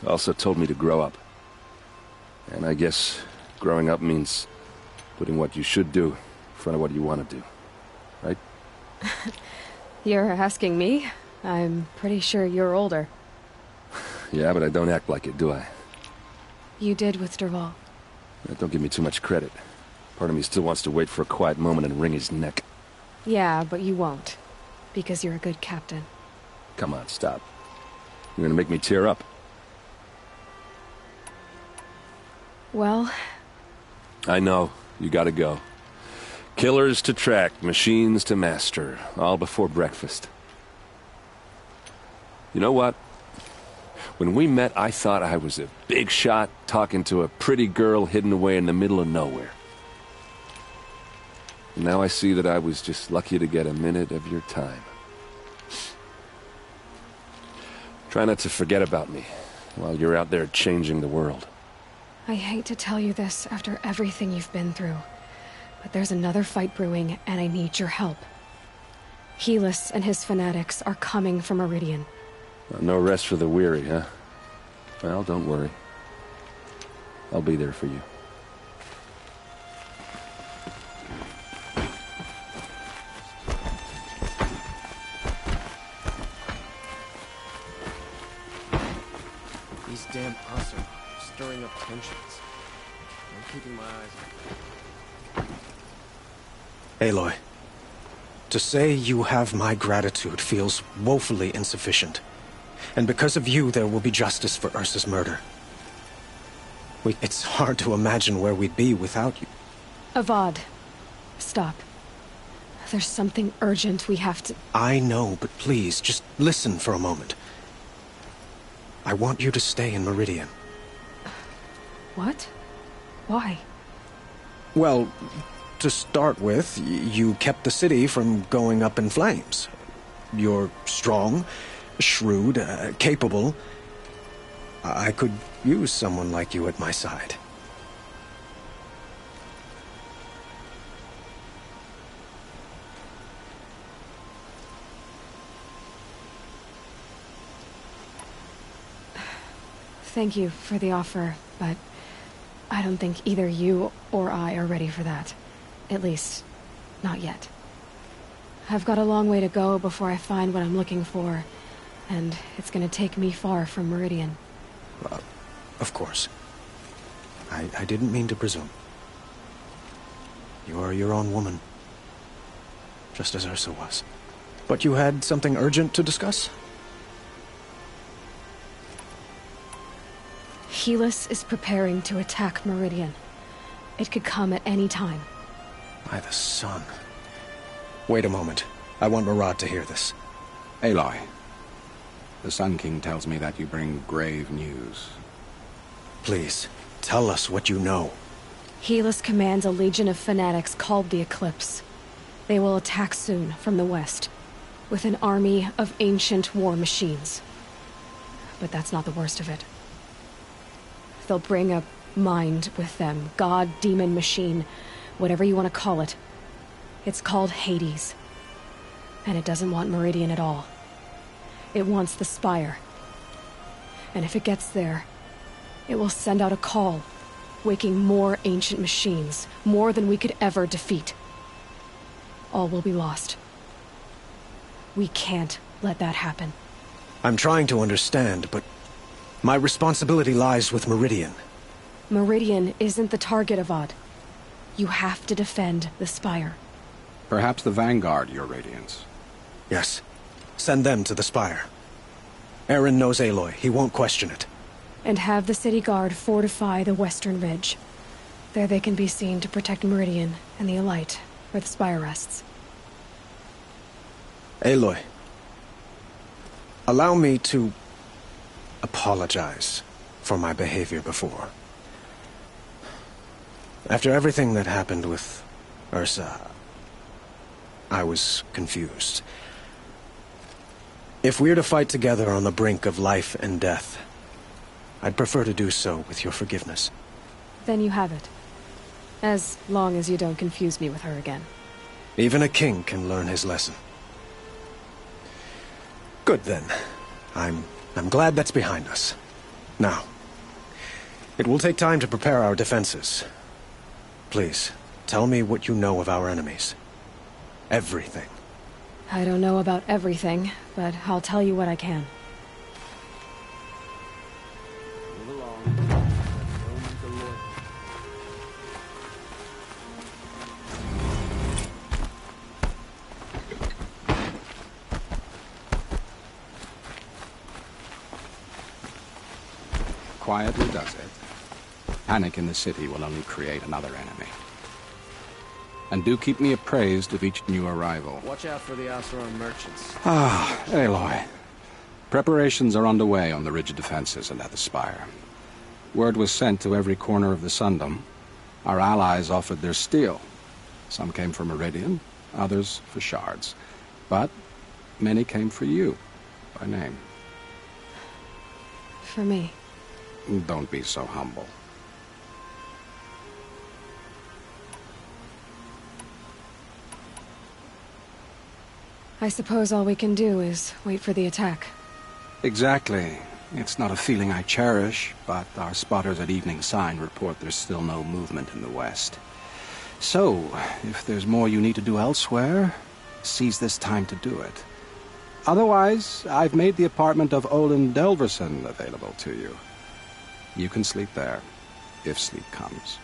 also told me to grow up. And I guess growing up means putting what you should do in front of what you want to do. Right? You're asking me? I'm pretty sure you're older. Yeah, but I don't act like it, do I? You did with Dervahl. Don't give me too much credit. Part of me still wants to wait for a quiet moment and wring his neck. Yeah, but you won't. Because you're a good captain. Come on, stop. You're gonna make me tear up. Well... I know. You gotta go. Killers to track, machines to master. All before breakfast. You know what? When we met, I thought I was a big shot talking to a pretty girl hidden away in the middle of nowhere. And now I see that I was just lucky to get a minute of your time. Try not to forget about me while you're out there changing the world. I hate to tell you this after everything you've been through, but there's another fight brewing and I need your help. Helis and his fanatics are coming from Meridian. No rest for the weary, huh? Well, don't worry. I'll be there for you. These damn Asa are stirring up tensions. I'm keeping my eyes on them. Aloy, to say you have my gratitude feels woefully insufficient. And because of you, there will be justice for Ursa's murder. It's hard to imagine where we'd be without you. Avad, stop. There's something urgent we have to... I know, but please, just listen for a moment. I want you to stay in Meridian. What? Why? Well, to start with, you kept the city from going up in flames. You're strong, shrewd, capable. I could use someone like you at my side. Thank you for the offer, but I don't think either you or I are ready for that. At least, not yet. I've got a long way to go before I find what I'm looking for, and it's gonna take me far from Meridian. Of course. I didn't mean to presume. You are your own woman. Just as Ursa was. But you had something urgent to discuss? Helis is preparing to attack Meridian. It could come at any time. By the sun. Wait a moment. I want Murad to hear this. Aloy, the Sun King tells me that you bring grave news. Please, tell us what you know. Helis commands a legion of fanatics called the Eclipse. They will attack soon from the west, with an army of ancient war machines. But that's not the worst of it. They'll bring a mind with them. God, demon, machine. Whatever you want to call it. It's called Hades. And it doesn't want Meridian at all. It wants the Spire. And if it gets there, it will send out a call, waking more ancient machines, more than we could ever defeat. All will be lost. We can't let that happen. I'm trying to understand, but my responsibility lies with Meridian. Meridian isn't the target, Avad. You have to defend the Spire. Perhaps the Vanguard, Your Radiance. Yes. Send them to the Spire. Aaron knows Aloy. He won't question it. And have the city guard fortify the western ridge. There they can be seen to protect Meridian and the Elite, where the Spire rests. Aloy, allow me to apologize for my behavior before. After everything that happened with Ursa, I was confused. If we're to fight together on the brink of life and death, I'd prefer to do so with your forgiveness. Then you have it. As long as you don't confuse me with her again. Even a king can learn his lesson. Good then. I'm glad that's behind us. Now, it will take time to prepare our defenses. Please, tell me what you know of our enemies. Everything. I don't know about everything, but I'll tell you what I can. Move along. Quietly does it. Panic in the city will only create another enemy. And do keep me appraised of each new arrival. Watch out for the azulon merchants. Ah, Aloy. Preparations are underway on the ridge defenses and at the Spire. Word was sent to every corner of the Sundom. Our allies offered their steel. Some came for Meridian, others for shards. But many came for you, by name. For me. Don't be so humble. I suppose all we can do is wait for the attack. Exactly. It's not a feeling I cherish, but our spotters at Evening Sign report there's still no movement in the west. So, if there's more you need to do elsewhere, seize this time to do it. Otherwise, I've made the apartment of Olin Delverson available to you. You can sleep there, if sleep comes.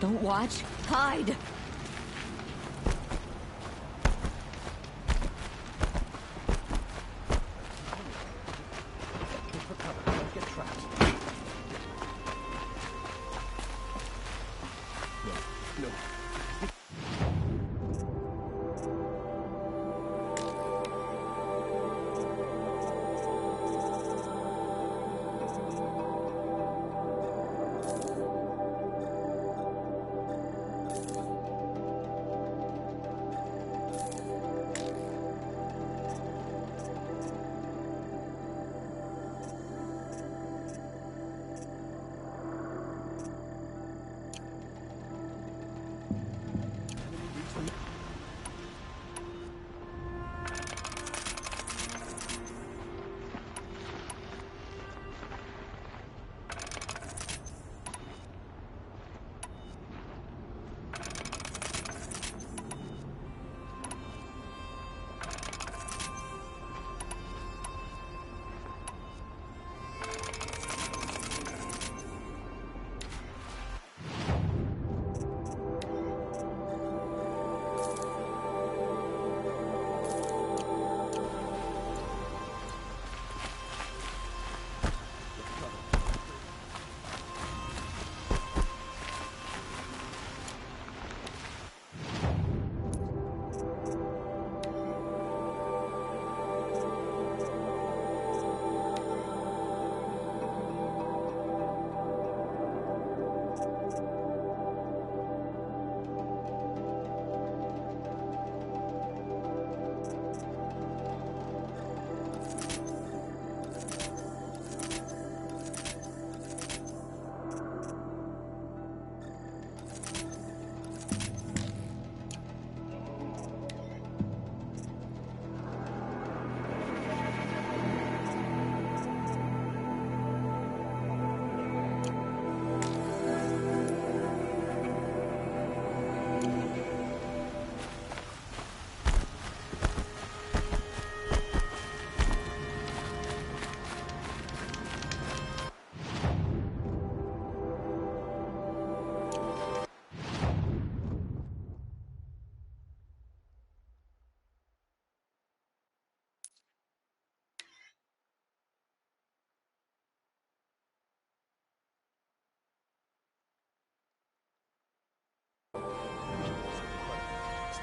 Don't watch. Hide!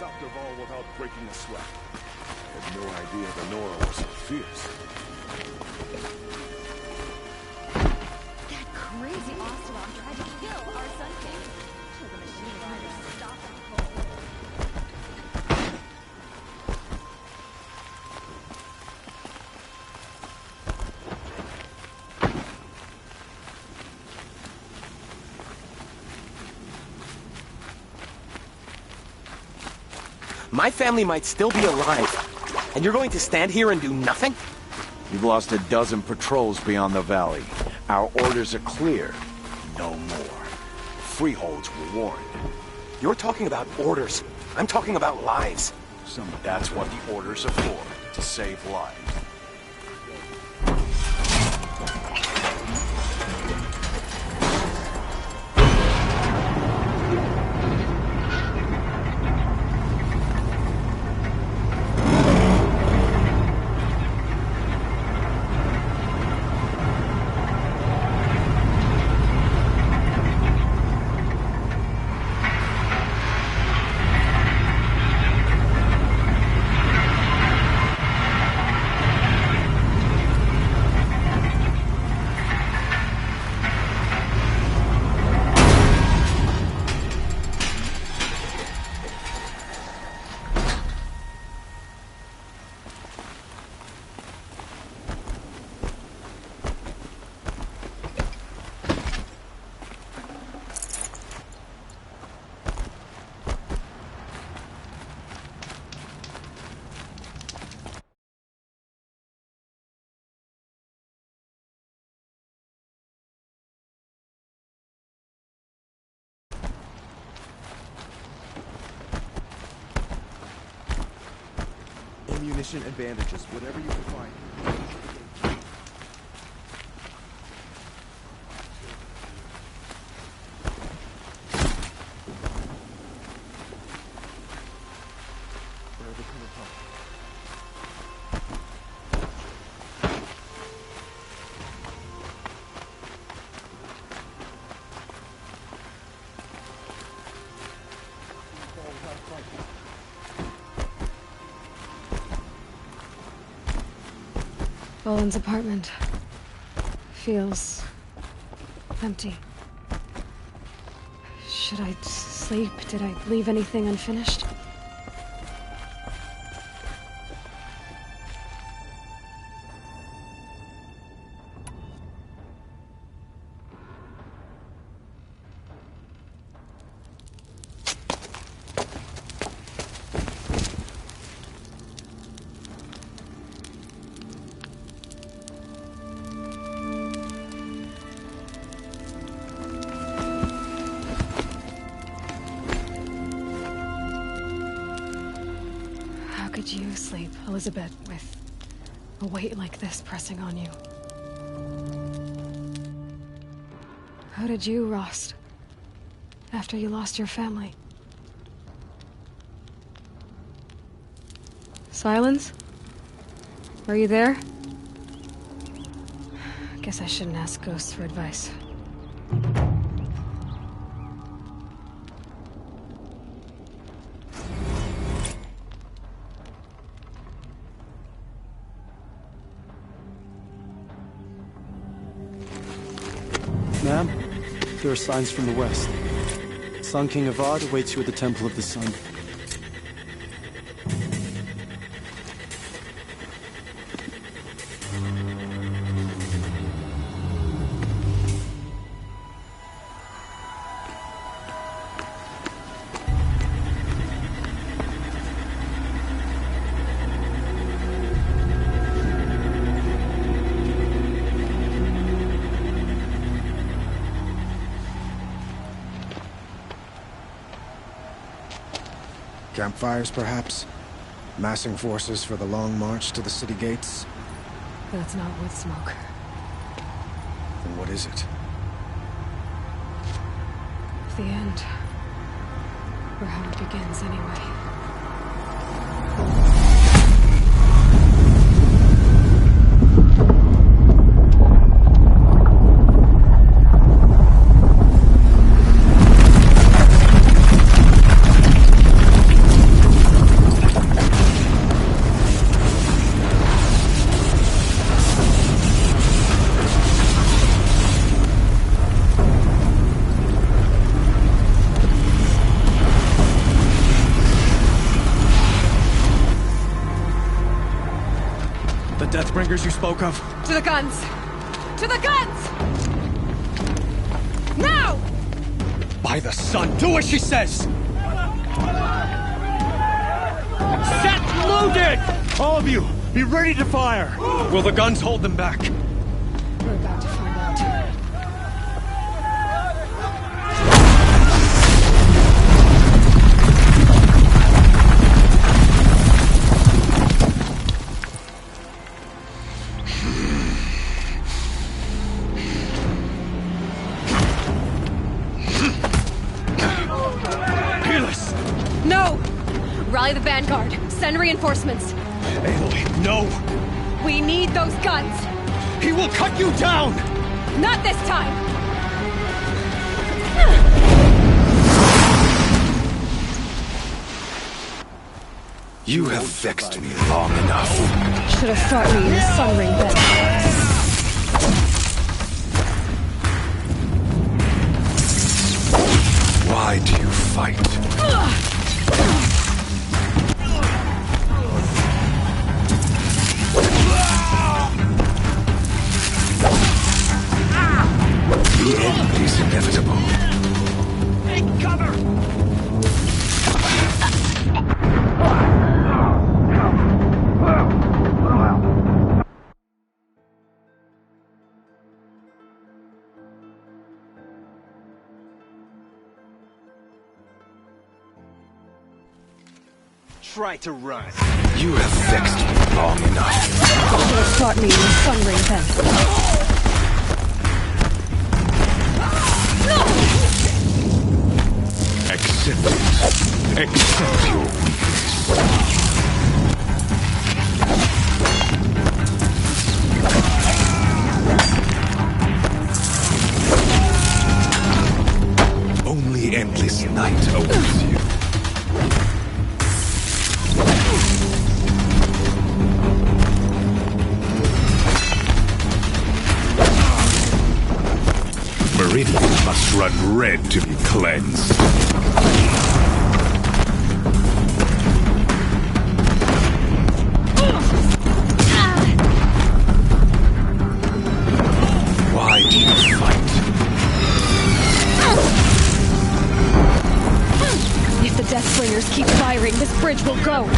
stop Dervahl without breaking a sweat. I had no idea the Nora was so fierce. That crazy Osteron tried to kill our Sun King. Till the machine riders stopped him cold. My family might still be alive, and you're going to stand here and do nothing? You've lost a dozen patrols beyond the valley. Our orders are clear. No more. Freeholds were warned. You're talking about orders. I'm talking about lives. That's what the orders are for, to save lives. Ammunition and bandages, whatever you can find. Where are they coming from? Boland's apartment feels empty. Should I sleep? Did I leave anything unfinished? How could you sleep, Elizabeth, with a weight like this pressing on you? How did you, Rost, after you lost your family? Silence? Are you there? Guess I shouldn't ask ghosts for advice. Ma'am, there are signs from the west. Sun King Avad awaits you at the Temple of the Sun. Campfires, perhaps? Massing forces for the long march to the city gates? That's not wood smoke. Then what is it? The end. Or how it begins, anyway. Deathbringers you spoke of? To the guns! To the guns! Now! By the sun, do as she says! Set loaded! All of you, be ready to fire! Will the guns hold them back? We're about to find out. No! Rally the Vanguard. Send reinforcements. Aloy, no! We need those guns! He will cut you down! Not this time! You have vexed me long enough. Should have thought me in the sun ring then. Why do you fight? The end is inevitable. Take cover! Try to run. You have vexed me long enough. Should have fought me in the sun ring then. Accept it. Accept your weakness. Only endless night awaits you. Meridian must run red to be cleansed. Why do you fight? If the Deathbringers keep firing, this bridge will go.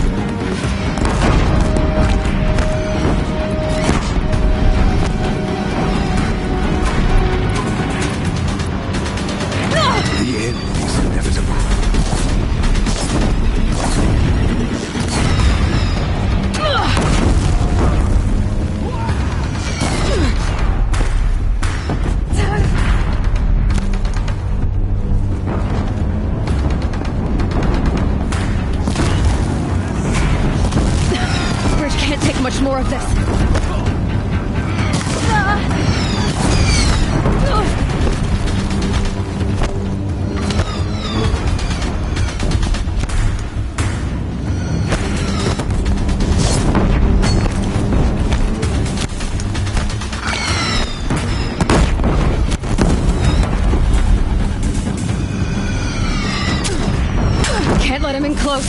The end is inevitable. Bridge can't take much more of this. Can't let him in close.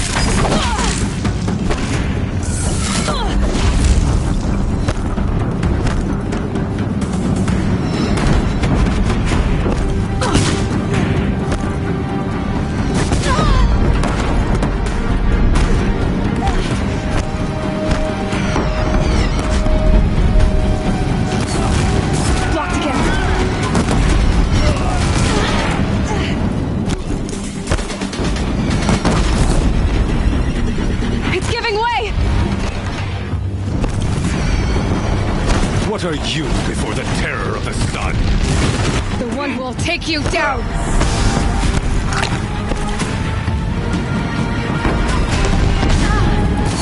Locked again. It's giving way! What are you before the terror of the sun? The one who will take you down!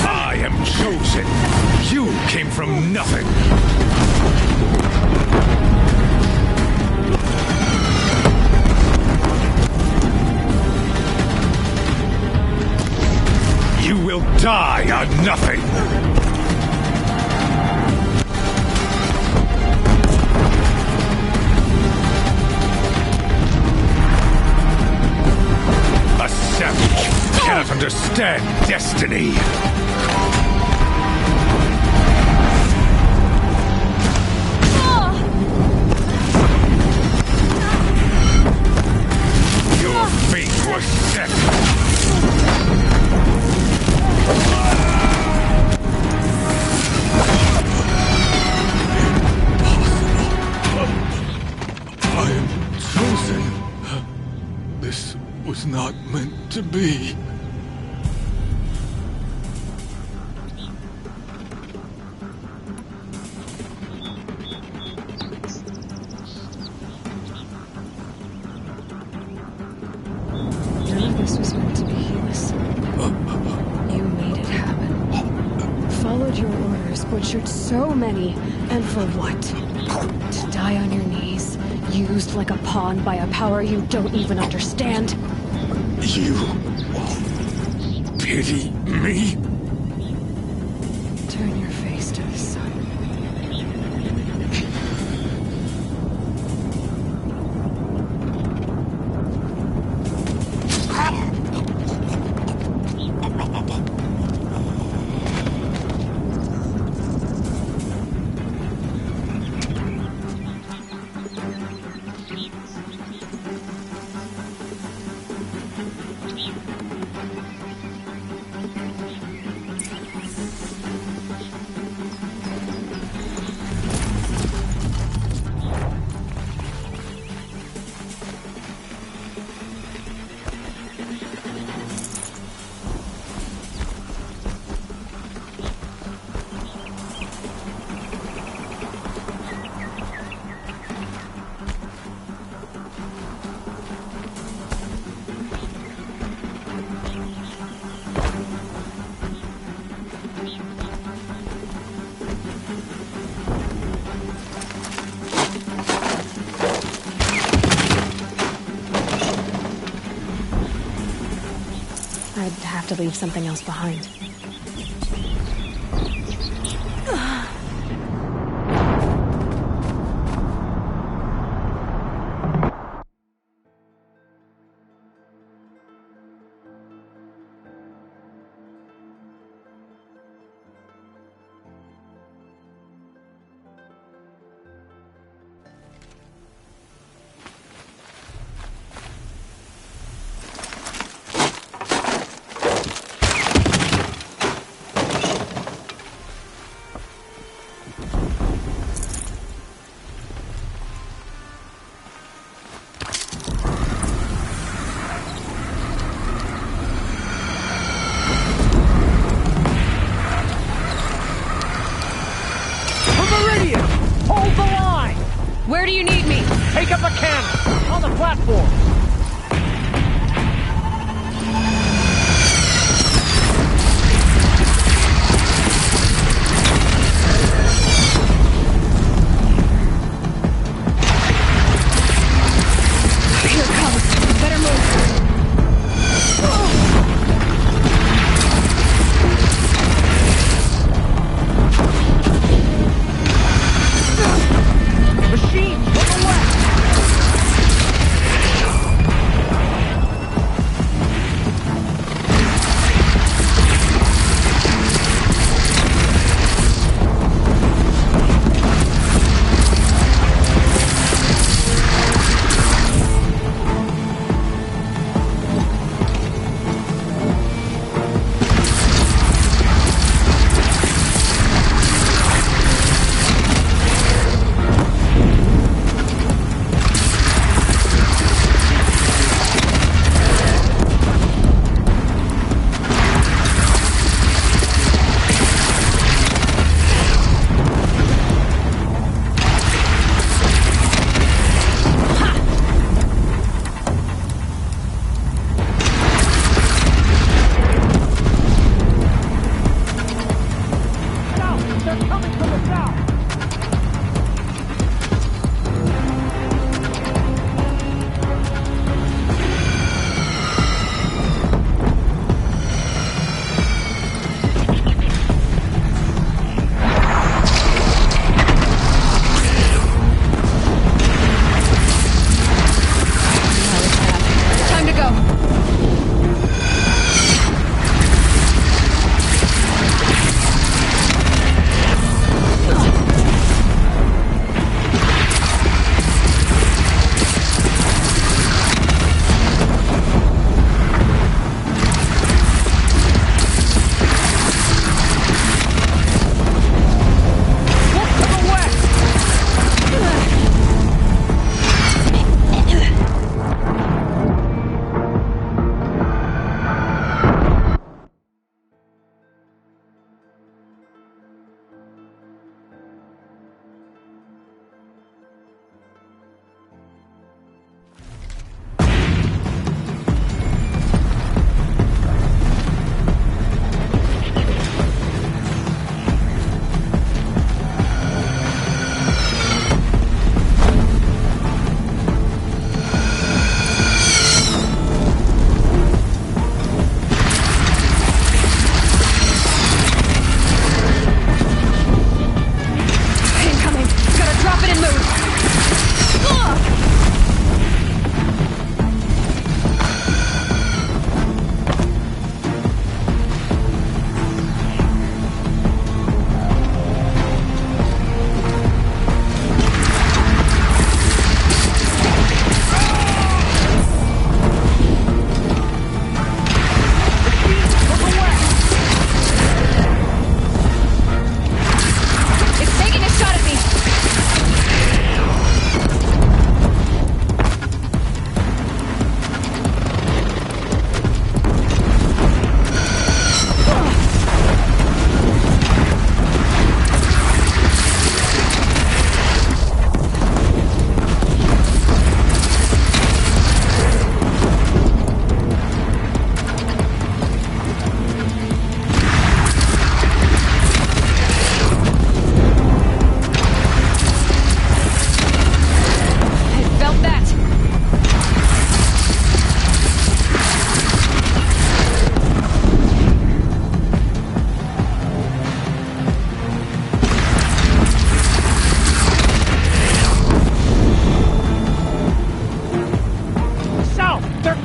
I am chosen. You came from nothing. You will die on nothing. A savage cannot understand destiny. This was not meant to be. None of this was meant to be, Helis. You made it happen. Followed your orders, butchered so many, and for what? To die on your knees, used like a pawn by a power you don't even understand? You pity me? Turn your face to the sun. I'd have to leave something else behind.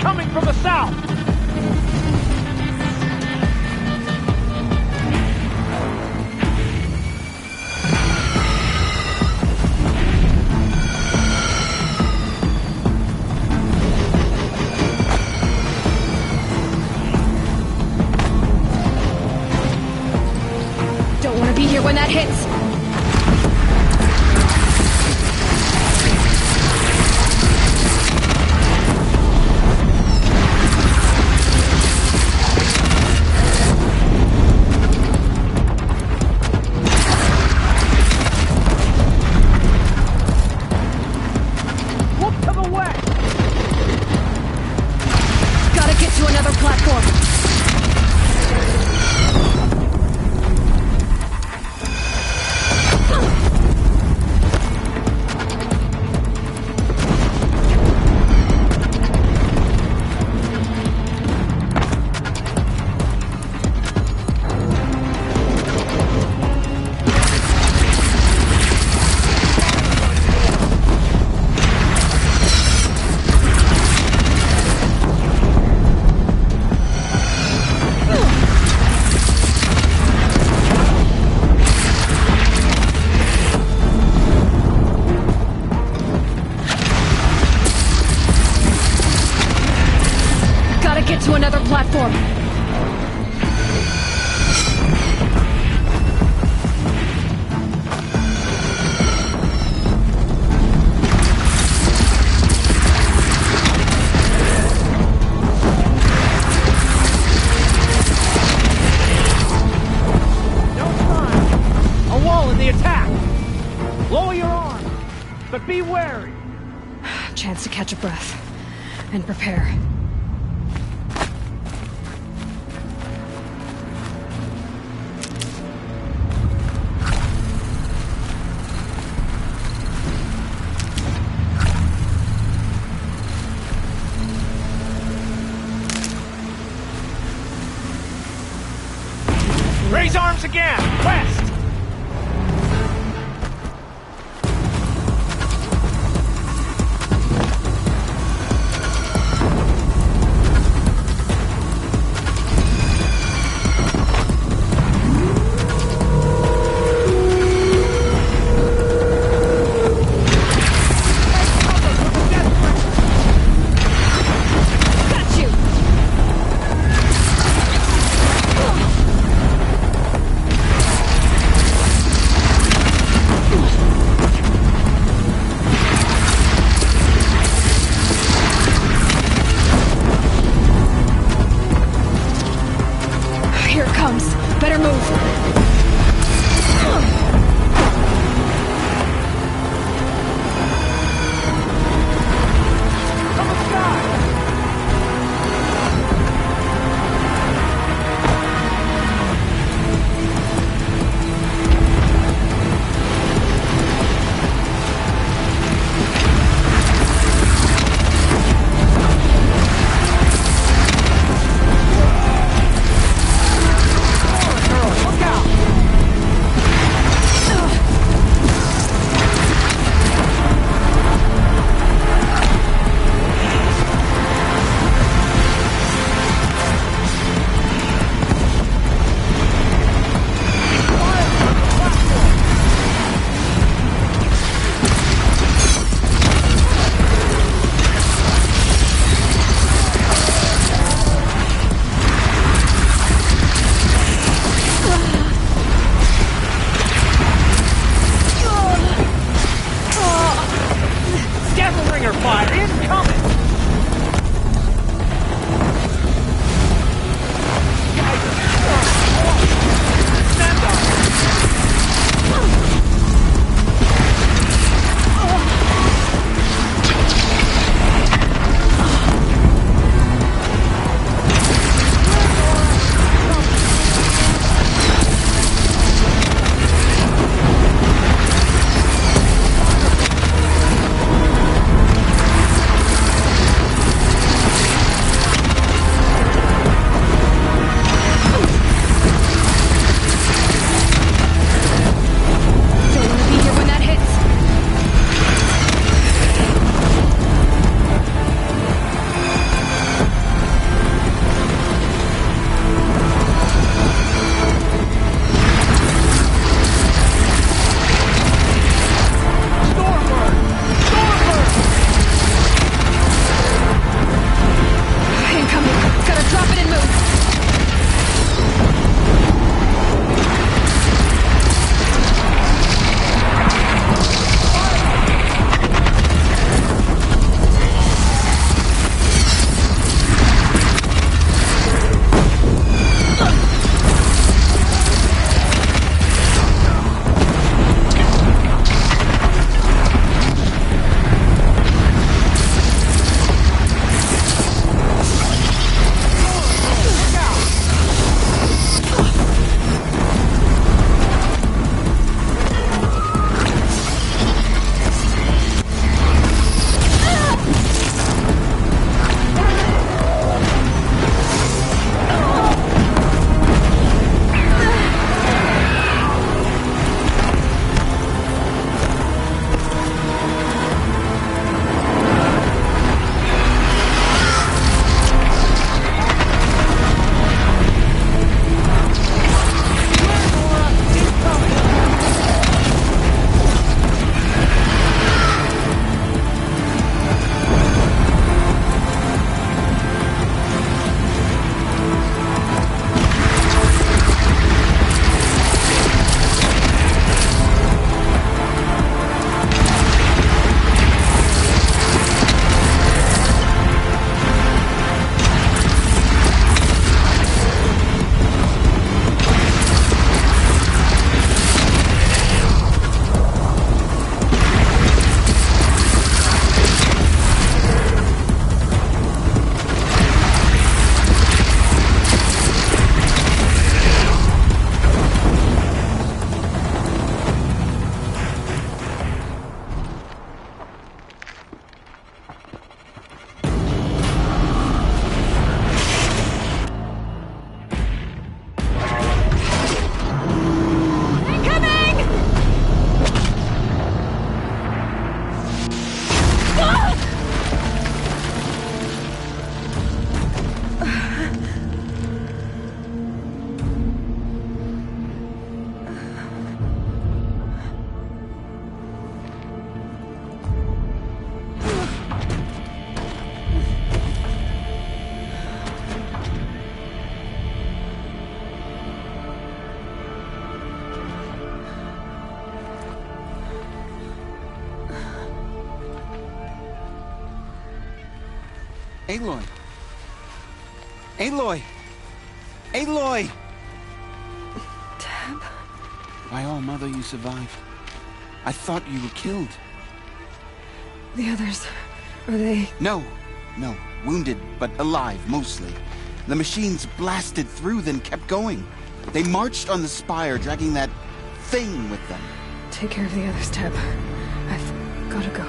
coming from the south! Don't want to be here when that hits! To another platform. Don't mind. A wall in the attack. Lower your arm, but be wary. Chance to catch a breath and prepare. Raise arms again! West! Aloy! Aloy! Aloy! Tab? By all, Mother, you survived. I thought you were killed. The others, are they... No. Wounded, but alive, mostly. The machines blasted through, then kept going. They marched on the spire, dragging that thing with them. Take care of the others, Tab. I've gotta go.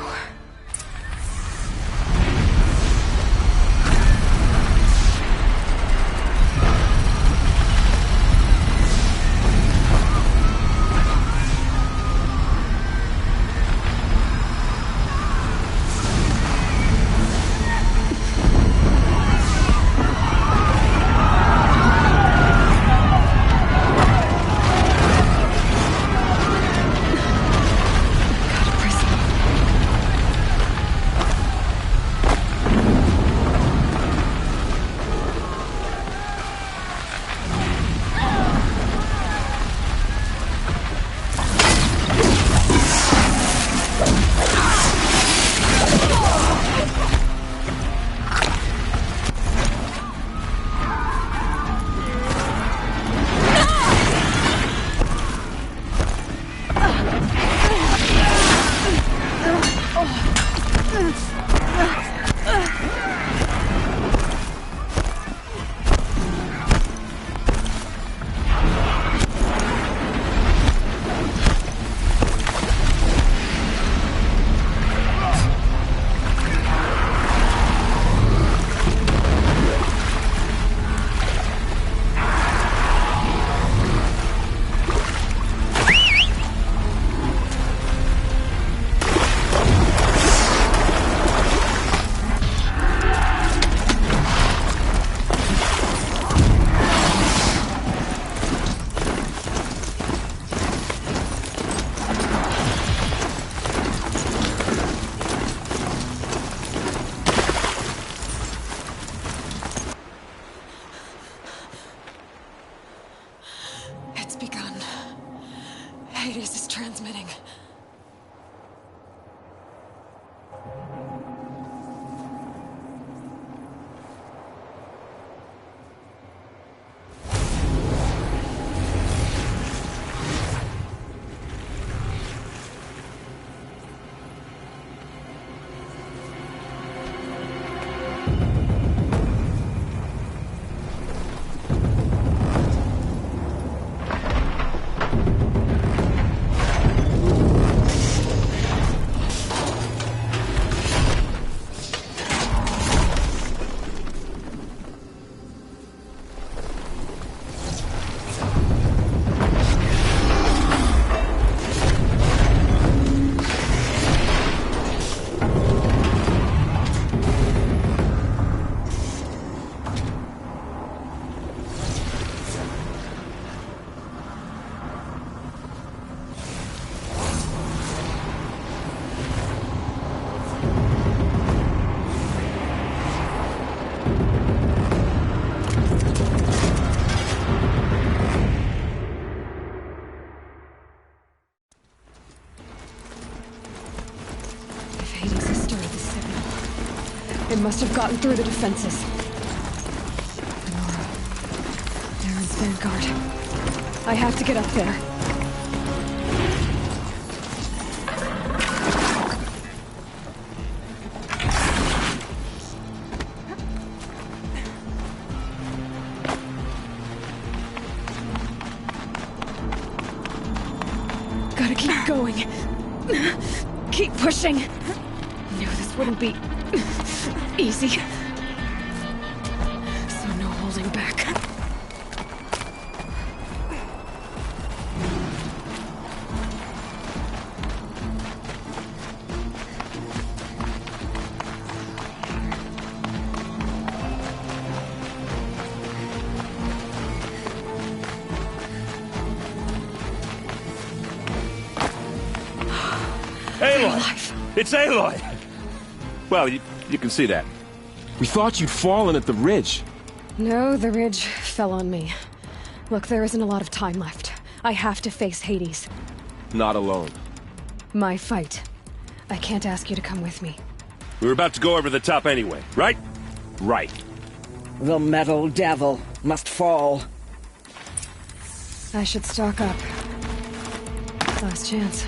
Hades is transmitting. It must have gotten through the defenses. Nora. Aaron's vanguard. I have to get up there. Gotta keep going. Keep pushing. Knew this wouldn't be easy. So no holding back. Aloy! It's Aloy! Well, you can see that. We thought you'd fallen at the ridge. No, the ridge fell on me. Look, there isn't a lot of time left. I have to face Hades. Not alone. My fight. I can't ask you to come with me. We were about to go over the top anyway, right? Right. The metal devil must fall. I should stock up. Last chance.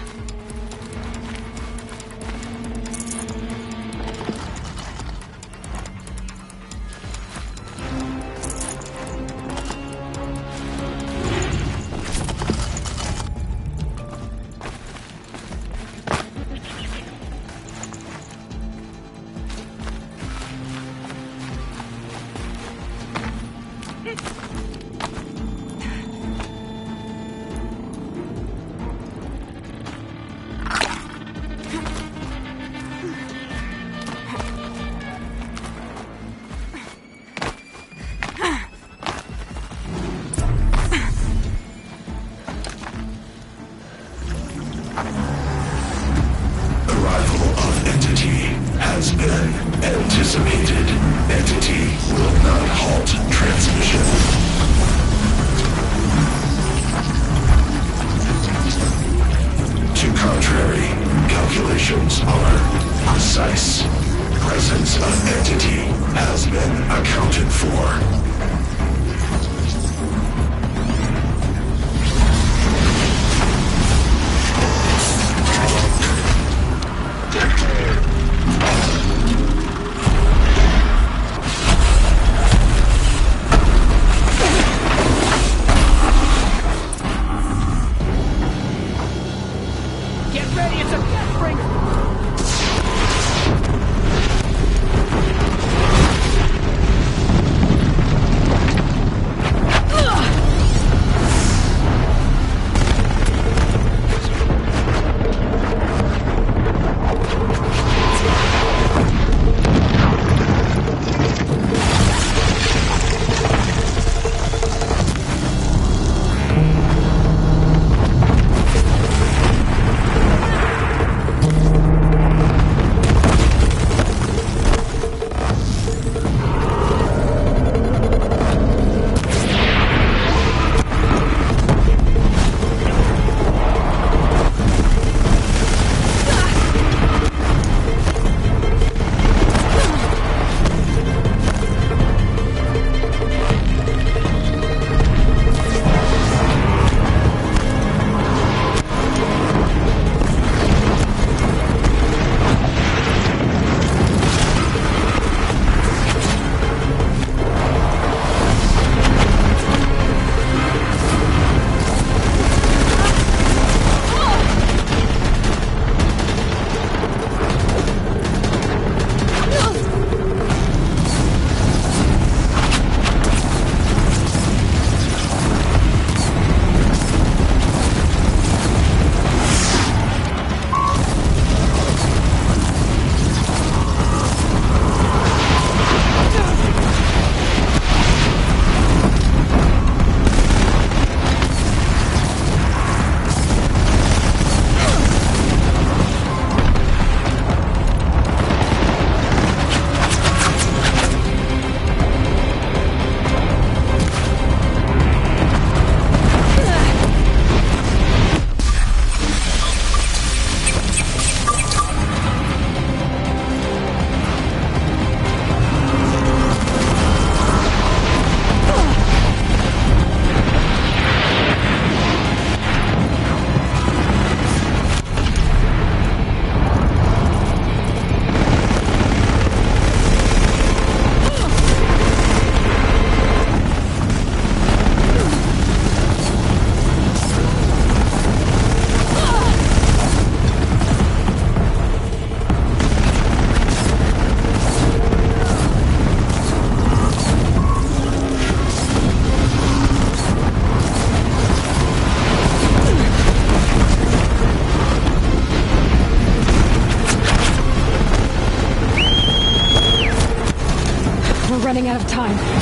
running out of time.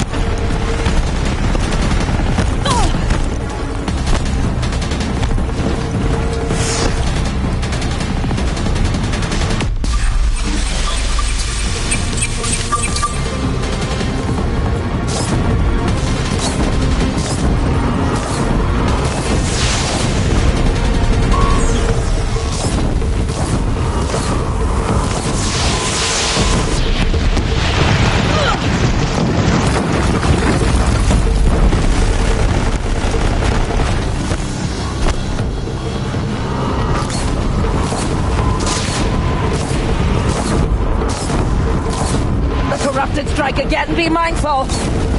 Be mindful!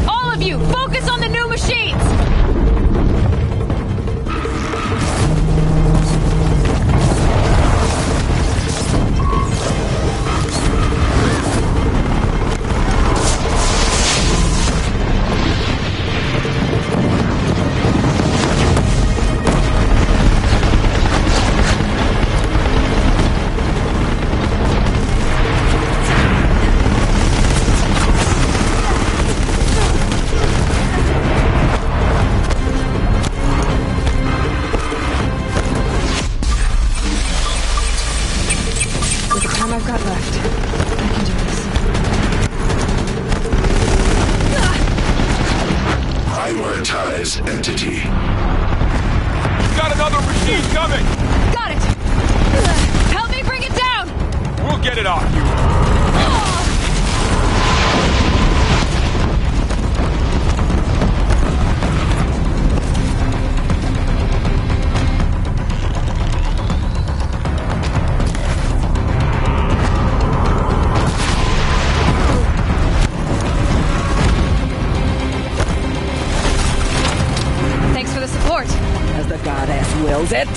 All of you, focus on the new machines! I've got left. I can do this. Prioritize entity. Got another machine coming! Got it! Help me bring it down! We'll get it off you. Thanks for the support. As the goddess wills it.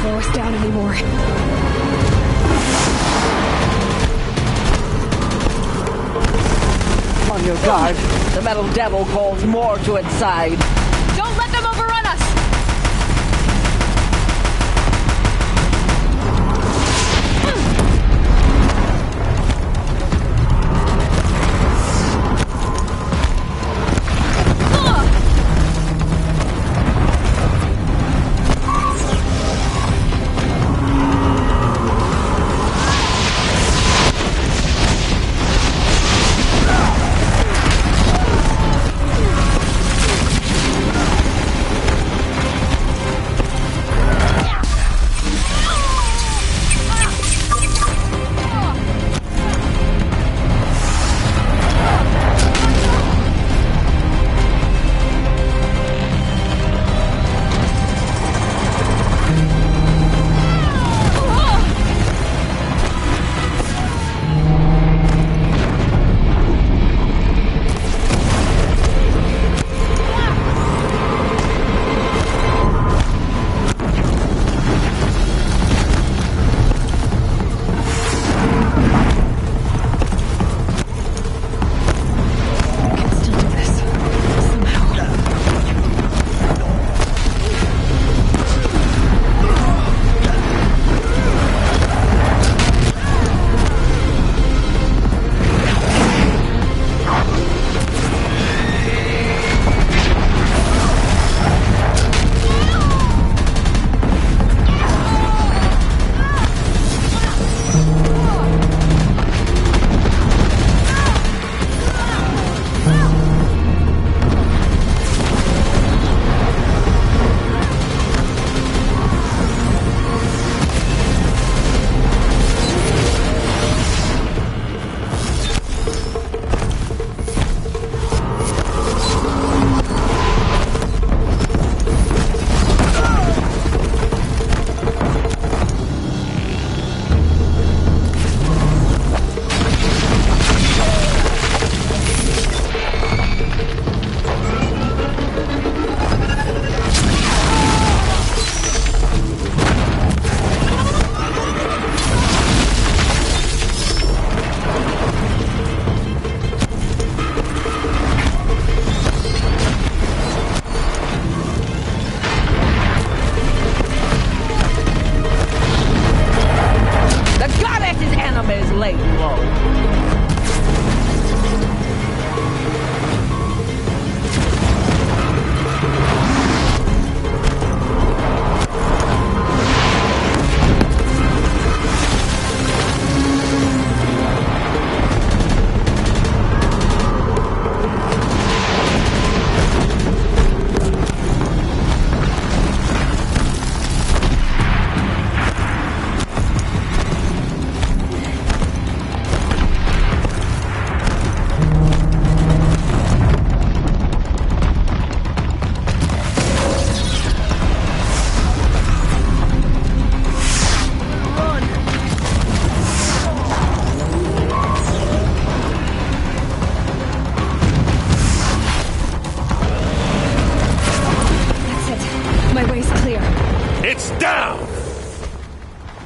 slow us down anymore. On your guard. The metal devil calls more to its side. Don't let them overrun us!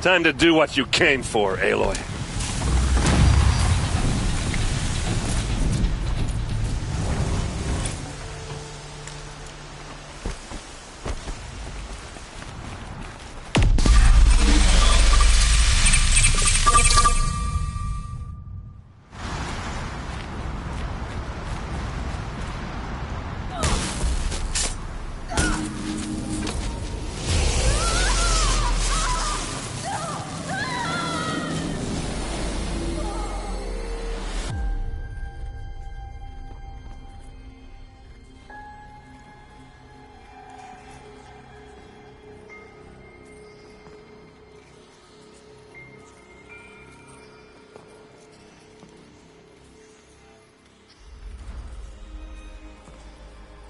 Time to do what you came for, Aloy.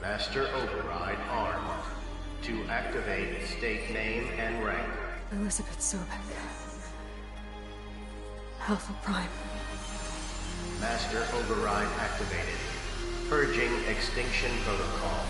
Master Override armed. To activate, state name and rank. Elizabeth Sobek. Alpha Prime. Master Override activated. Purging Extinction Protocol.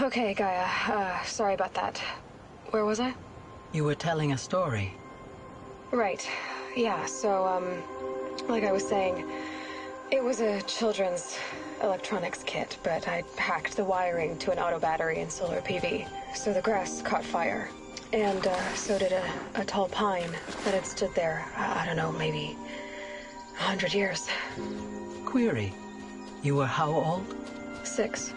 Okay, Gaia. Sorry about that. Where was I? You were telling a story. Right. Yeah, so, like I was saying, it was a children's electronics kit, but I hacked the wiring to an auto battery and solar PV. So the grass caught fire. And, so did a tall pine that had stood there, I don't know, maybe 100 years. Query. You were how old? 6.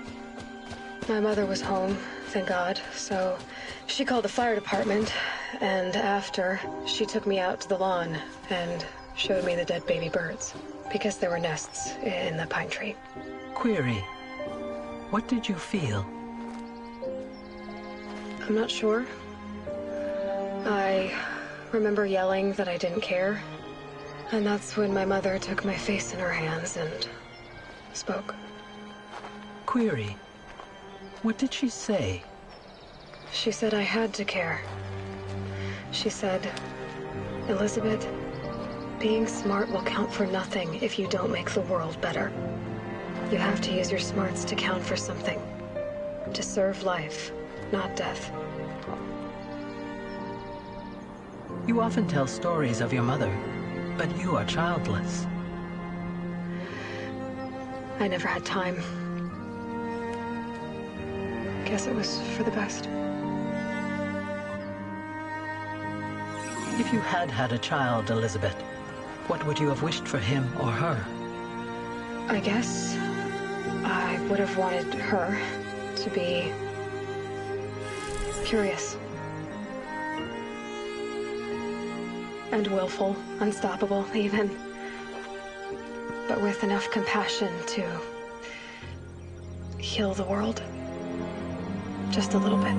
My mother was home, thank God, so she called the fire department, and after, she took me out to the lawn and showed me the dead baby birds, because there were nests in the pine tree. Query. What did you feel? I'm not sure. I remember yelling that I didn't care, and that's when my mother took my face in her hands and spoke. Query. What did she say? She said I had to care. She said, Elizabeth, being smart will count for nothing if you don't make the world better. You have to use your smarts to count for something. To serve life, not death. You often tell stories of your mother, but you are childless. I never had time. Guess it was for the best. If you had had a child, Elizabeth, what would you have wished for him or her? I guess I would have wanted her to be curious. And willful, unstoppable, even. But with enough compassion to heal the world. Just a little bit.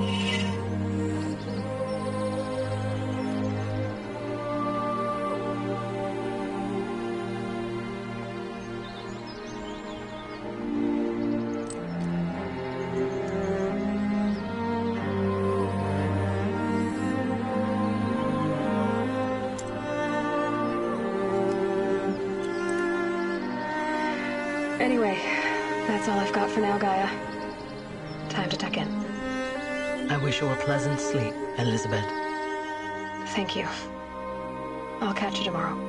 Anyway, that's all I've got for now, Gaia. Time to tuck in. I wish you a pleasant sleep, Elizabeth. Thank you. I'll catch you tomorrow.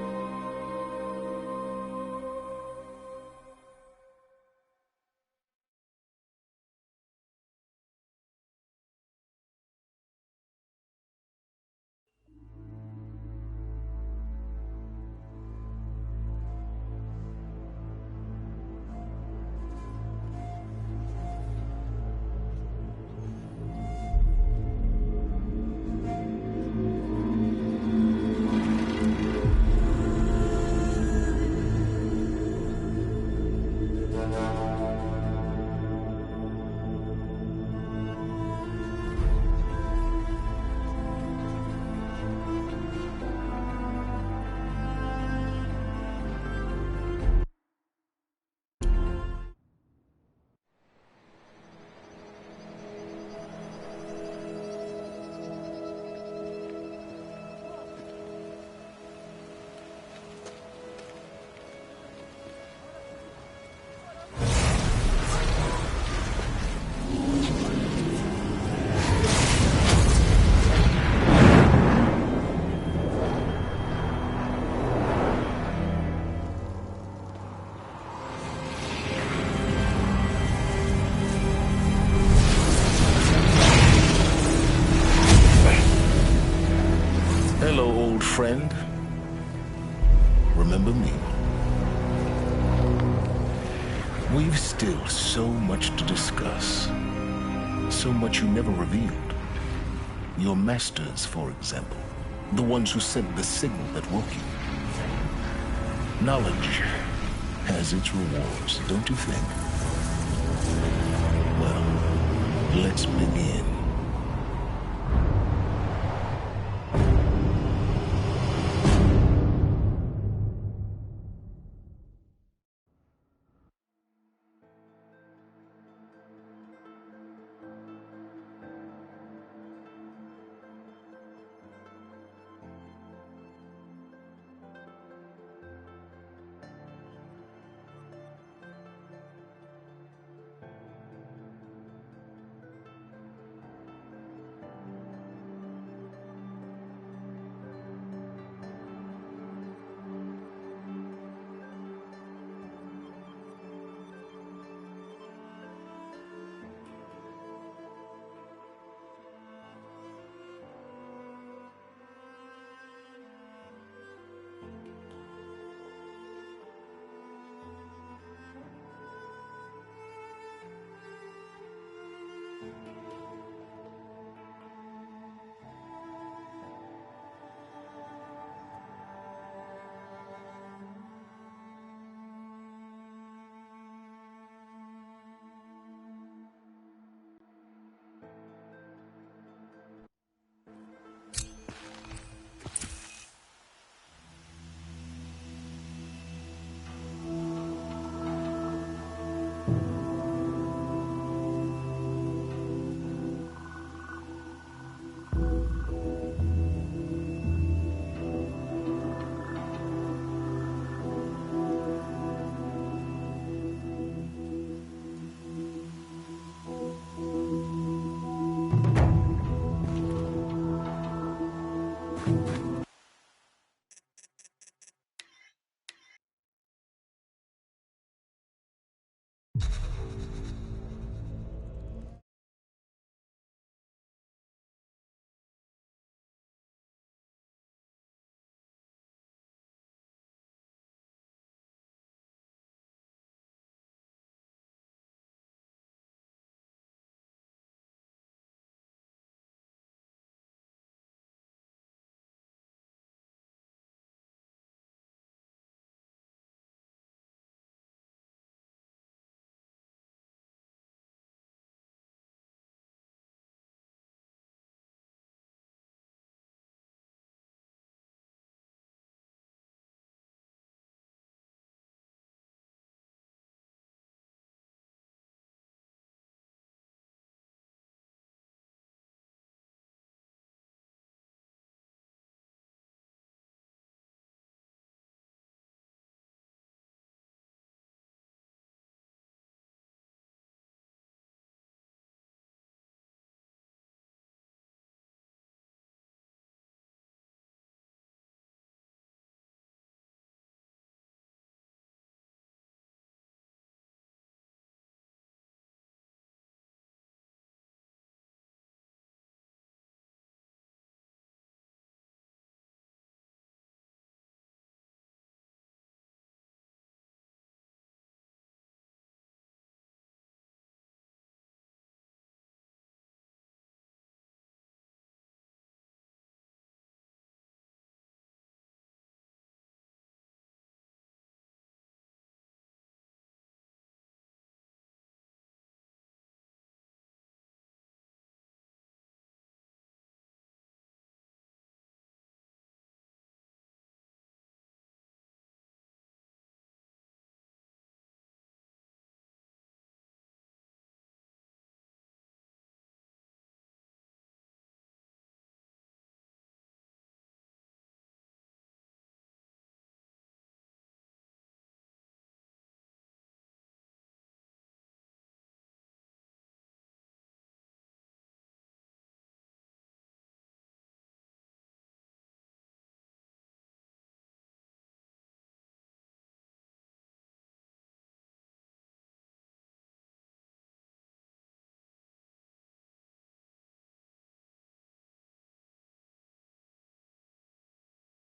Hello, old friend. Remember me? We've still so much to discuss. So much you never revealed. Your masters, for example. The ones who sent the signal that woke you. Knowledge has its rewards, don't you think? Well, let's begin.